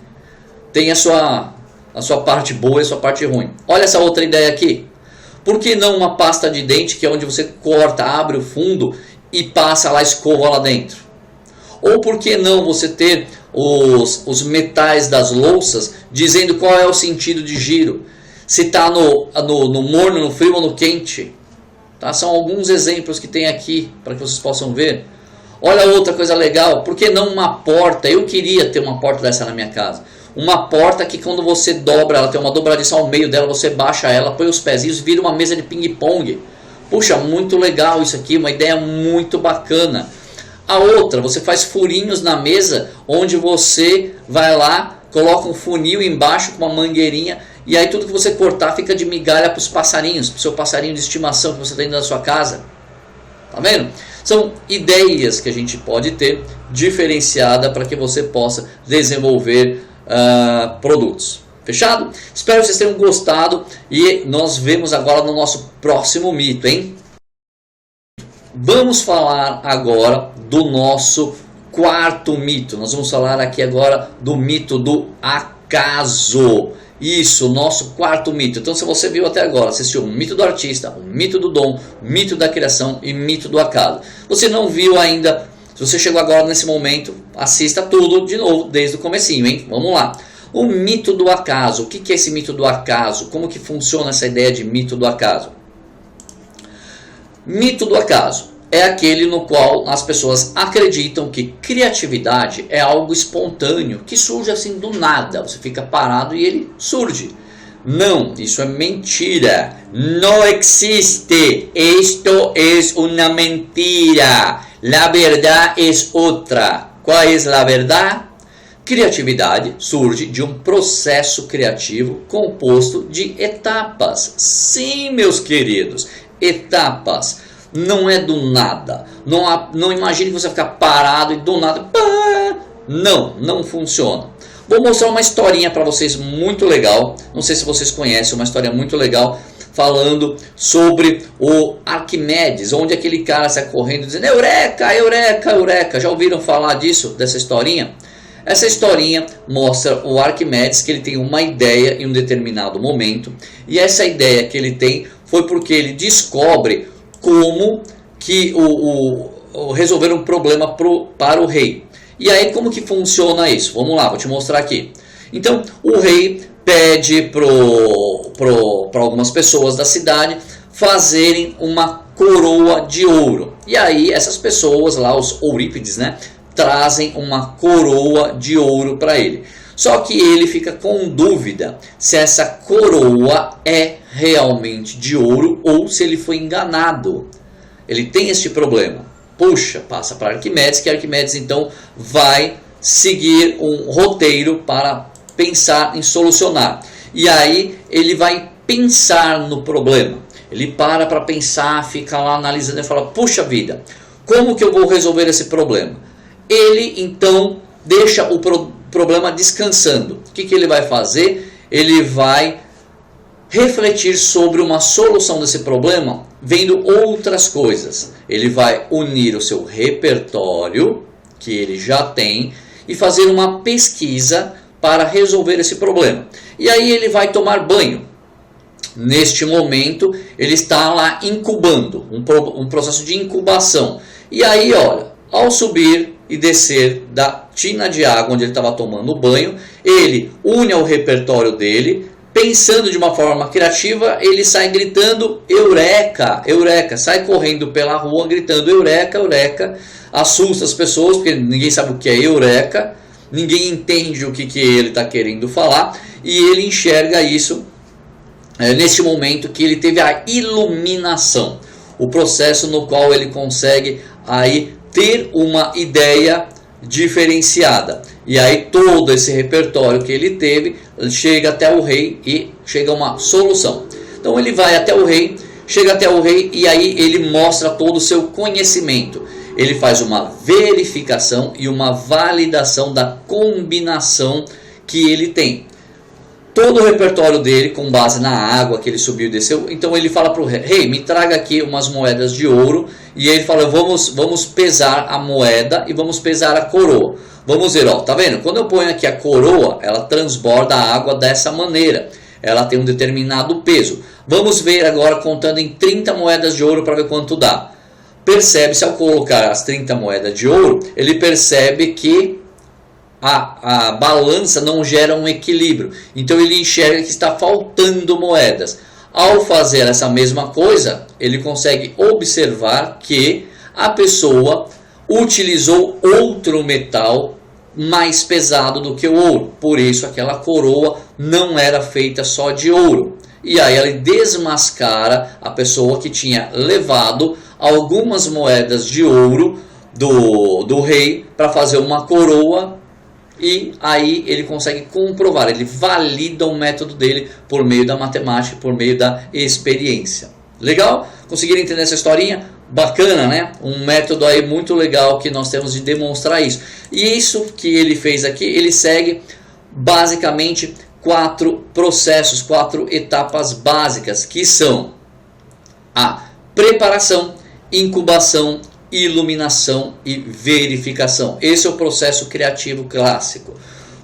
tem a sua parte boa e a sua parte ruim. Olha essa outra ideia aqui. Por que não uma pasta de dente, que é onde você corta, abre o fundo e passa lá, escova lá dentro? Ou por que não você ter os metais das louças dizendo qual é o sentido de giro? Se está no morno, no frio ou no quente? Tá? São alguns exemplos que tem aqui para que vocês possam ver. Olha outra coisa legal, por que não uma porta? Eu queria ter uma porta dessa na minha casa. Uma porta que quando você dobra, ela tem uma dobradiça ao meio dela, você baixa ela, põe os pezinhos, vira uma mesa de ping-pong. Puxa, muito legal isso aqui, uma ideia muito bacana. A outra, você faz furinhos na mesa, onde você vai lá, coloca um funil embaixo com uma mangueirinha, e aí tudo que você cortar fica de migalha para os passarinhos, para o seu passarinho de estimação que você tem dentro da sua casa. Tá vendo? São ideias que a gente pode ter diferenciada para que você possa desenvolver produtos. Fechado? Espero que vocês tenham gostado e nós vemos agora no nosso próximo mito, hein? Vamos falar agora do nosso quarto mito. Nós vamos falar aqui agora do mito do acaso. Isso, nosso quarto mito. Então, se você viu até agora, assistiu o mito do artista, o mito do dom, o mito da criação e mito do acaso. Você não viu ainda, se você chegou agora nesse momento, assista tudo de novo, desde o comecinho, hein? Vamos lá. O mito do acaso. O que é esse mito do acaso? Como que funciona essa ideia de mito do acaso? Mito do acaso é aquele no qual as pessoas acreditam que criatividade é algo espontâneo, que surge assim do nada, você fica parado e ele surge. Não, isso é mentira. Não existe. Esto es una mentira. La verdad es otra. Qual é a verdade? Criatividade surge de um processo criativo composto de etapas. Sim, meus queridos, etapas. Não é do nada. Não imagine que você vai ficar parado e do nada... Não funciona. Vou mostrar uma historinha para vocês muito legal. Não sei se vocês conhecem, uma história muito legal falando sobre o Arquimedes, onde aquele cara sai correndo dizendo Eureka, Eureka, Eureka. Já ouviram falar disso, dessa historinha? Essa historinha mostra o Arquimedes que ele tem uma ideia em um determinado momento, e essa ideia que ele tem foi porque ele descobre como que resolver um problema para o rei. E aí como que funciona isso? Vamos lá, vou te mostrar aqui. Então o rei pede para algumas pessoas da cidade fazerem uma coroa de ouro. E aí essas pessoas lá, os ourípedes, né, trazem uma coroa de ouro para ele. Só que ele fica com dúvida se essa coroa é realmente de ouro ou se ele foi enganado. Ele tem este problema. Puxa, passa para Arquimedes, que Arquimedes então vai seguir um roteiro para pensar em solucionar. E aí ele vai pensar no problema. Ele para pensar, fica lá analisando e fala, puxa vida, como que eu vou resolver esse problema? Ele então deixa o problema descansando. O que ele vai fazer? Ele vai refletir sobre uma solução desse problema, vendo outras coisas. Ele vai unir o seu repertório, que ele já tem, e fazer uma pesquisa para resolver esse problema. E aí ele vai tomar banho. Neste momento, ele está lá incubando, um processo de incubação. E aí, olha, ao subir e descer da tina de água onde ele estava tomando banho, ele une ao repertório dele, pensando de uma forma criativa, ele sai gritando Eureka, Eureka, sai correndo pela rua gritando Eureka, Eureka, assusta as pessoas, porque ninguém sabe o que é Eureka, ninguém entende o que ele está querendo falar, e ele enxerga isso neste momento que ele teve a iluminação, o processo no qual ele consegue aí ter uma ideia diferenciada. E aí todo esse repertório que ele teve chega até o rei e chega a uma solução. Então ele vai até o rei, chega até o rei e aí ele mostra todo o seu conhecimento. Ele faz uma verificação e uma validação da combinação que ele tem. Todo o repertório dele, com base na água que ele subiu e desceu. Então ele fala para o rei, me traga aqui umas moedas de ouro. E ele fala, vamos pesar a moeda e vamos pesar a coroa. Vamos ver, ó, tá vendo? Quando eu ponho aqui a coroa, ela transborda a água dessa maneira. Ela tem um determinado peso. Vamos ver agora contando em 30 moedas de ouro para ver quanto dá. Percebe-se ao colocar as 30 moedas de ouro, ele percebe que a balança não gera um equilíbrio. Então ele enxerga que está faltando moedas. Ao fazer essa mesma coisa, ele consegue observar que a pessoa utilizou outro metal mais pesado do que o ouro. Por isso aquela coroa não era feita só de ouro. E aí ele desmascara a pessoa que tinha levado algumas moedas de ouro do rei para fazer uma coroa. E aí ele consegue comprovar, ele valida o método dele por meio da matemática, por meio da experiência. Legal? Conseguiram entender essa historinha? Bacana, né? Um método aí muito legal que nós temos de demonstrar isso. E isso que ele fez aqui, ele segue basicamente 4 processos, 4 etapas básicas, que são a preparação, incubação, iluminação e verificação. Esse é o processo criativo clássico.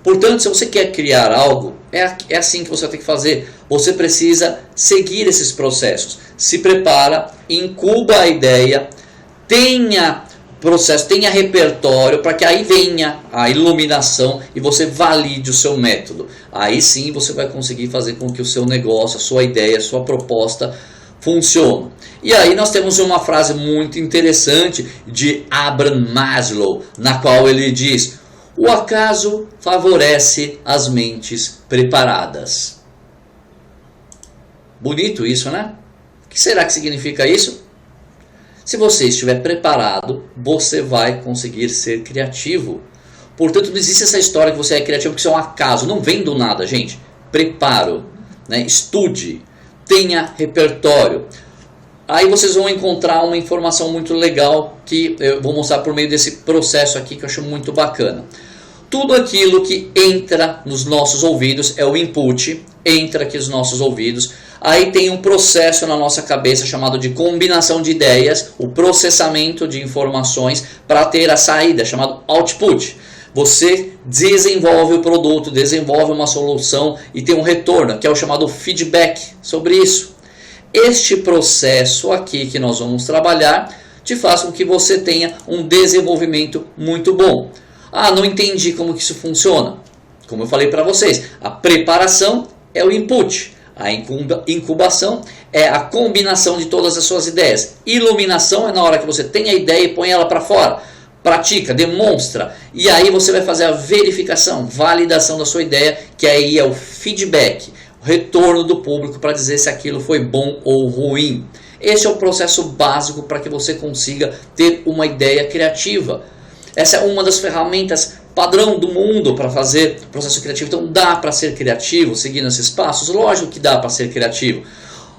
Portanto, se você quer criar algo, é assim que você vai ter que fazer. Você precisa seguir esses processos. Se prepara, incuba a ideia, tenha processo, tenha repertório, para que aí venha a iluminação e você valide o seu método. Aí sim você vai conseguir fazer com que o seu negócio, a sua ideia, a sua proposta funcionam. E aí nós temos uma frase muito interessante de Abraham Maslow, na qual ele diz: o acaso favorece as mentes preparadas. Bonito isso, né? O que será que significa isso? Se você estiver preparado, você vai conseguir ser criativo. Portanto, não existe essa história que você é criativo porque isso é um acaso. Não vem do nada, gente. Preparo, né? Estude, tenha repertório. Aí vocês vão encontrar uma informação muito legal que eu vou mostrar por meio desse processo aqui que eu acho muito bacana. Tudo aquilo que entra nos nossos ouvidos é o input, entra aqui nos nossos ouvidos. Aí tem um processo na nossa cabeça chamado de combinação de ideias, o processamento de informações para ter a saída, chamado output. Você desenvolve o produto, desenvolve uma solução e tem um retorno, que é o chamado feedback sobre isso. Este processo aqui que nós vamos trabalhar te faz com que você tenha um desenvolvimento muito bom. Ah, não entendi como que isso funciona. Como eu falei para vocês, a preparação é o input. A incubação é a combinação de todas as suas ideias. Iluminação é na hora que você tem a ideia e põe ela para fora. Pratica, demonstra. E aí você vai fazer a verificação, validação da sua ideia, que aí é o feedback, o retorno do público para dizer se aquilo foi bom ou ruim. Esse é o processo básico para que você consiga ter uma ideia criativa. Essa é uma das ferramentas padrão do mundo para fazer processo criativo. Então dá para ser criativo seguindo esses passos? Lógico que dá para ser criativo.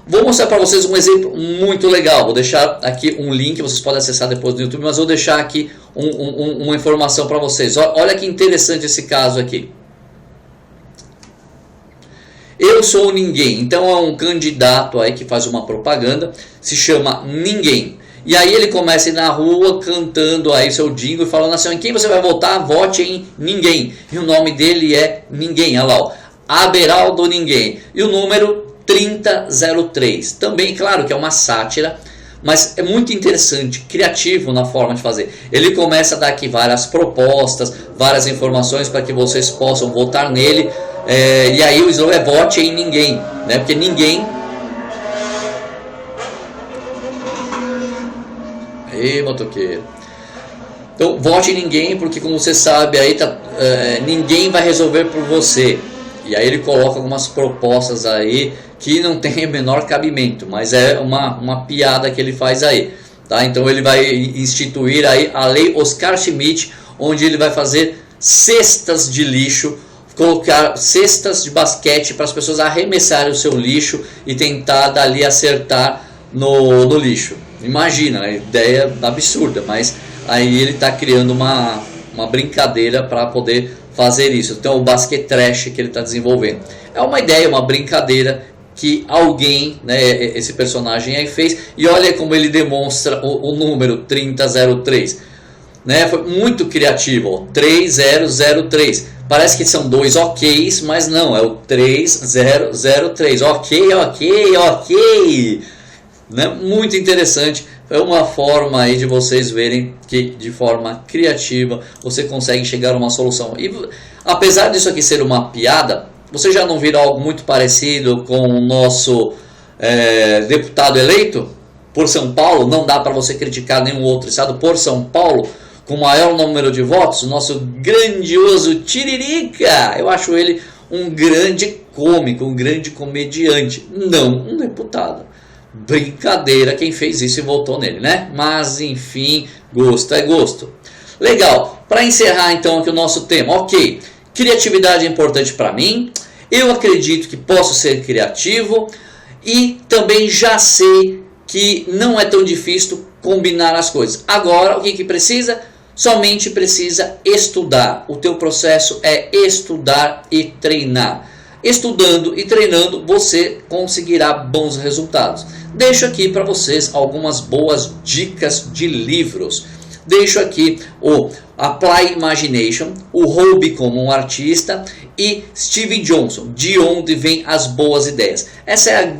Vou mostrar para vocês um exemplo muito legal. Vou deixar aqui um link, vocês podem acessar depois no YouTube, mas vou deixar aqui uma informação para vocês. Olha que interessante esse caso aqui. Eu sou ninguém. Então é um candidato aí que faz uma propaganda, se chama Ninguém. E aí ele começa a ir na rua cantando aí seu jingle e falando assim: em quem você vai votar? Vote em Ninguém. E o nome dele é Ninguém, olha lá, ó, Aberaldo Ninguém. E o número 3003. Também, claro que é uma sátira, mas é muito interessante, criativo na forma de fazer. Ele começa a dar aqui várias propostas, várias informações para que vocês possam votar nele. E aí o slogan é vote em Ninguém, né? Porque ninguém... Ei, motoqueiro. Então, vote em Ninguém, porque como você sabe, aí ninguém vai resolver por você. E aí ele coloca algumas propostas aí que não tem o menor cabimento, mas é uma piada que ele faz aí. Tá? Então ele vai instituir aí a lei Oscar Schmidt, onde ele vai fazer cestas de lixo, colocar cestas de basquete para as pessoas arremessarem o seu lixo e tentar dali acertar no lixo. Imagina, a ideia absurda, mas aí ele está criando uma brincadeira para poder fazer isso. Então o basquete trash que ele está desenvolvendo é uma ideia, uma brincadeira que alguém, né, esse personagem aí fez. E olha como ele demonstra o número 3003, né? Foi muito criativo, ó, 3003. Parece que são dois OKs, mas não, é o 3003. Ok. Né? Muito interessante. É uma forma aí de vocês verem que de forma criativa você consegue chegar a uma solução. E apesar disso aqui ser uma piada, você já não viram algo muito parecido com o nosso deputado eleito por São Paulo? Não dá para você criticar nenhum outro estado por São Paulo, com o maior número de votos, o nosso grandioso Tiririca. Eu acho ele um grande cômico, um grande comediante, não um deputado. Brincadeira quem fez isso e votou nele, né? Mas enfim, gosto é gosto. Legal, para encerrar então aqui o nosso tema, ok, criatividade é importante para mim, eu acredito que posso ser criativo e também já sei que não é tão difícil combinar as coisas. Agora, o que precisa? Somente precisa estudar. O teu processo é estudar e treinar. Estudando e treinando, você conseguirá bons resultados. Deixo aqui para vocês algumas boas dicas de livros. Deixo aqui o Apply Imagination, o Hobby como um Artista e Steve Johnson, De Onde Vêm as Boas Ideias. Essa é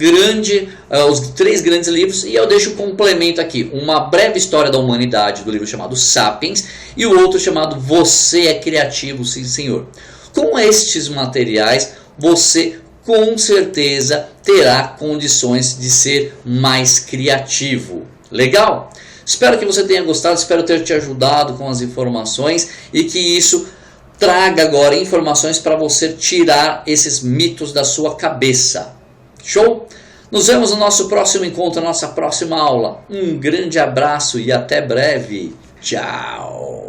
os 3 grandes livros, e eu deixo um complemento aqui, uma breve história da humanidade, do livro chamado Sapiens, e o outro chamado Você é Criativo, Sim Senhor. Com estes materiais, você com certeza terá condições de ser mais criativo. Legal? Espero que você tenha gostado, espero ter te ajudado com as informações e que isso traga agora informações para você tirar esses mitos da sua cabeça. Show? Nos vemos no nosso próximo encontro, na nossa próxima aula. Um grande abraço e até breve. Tchau!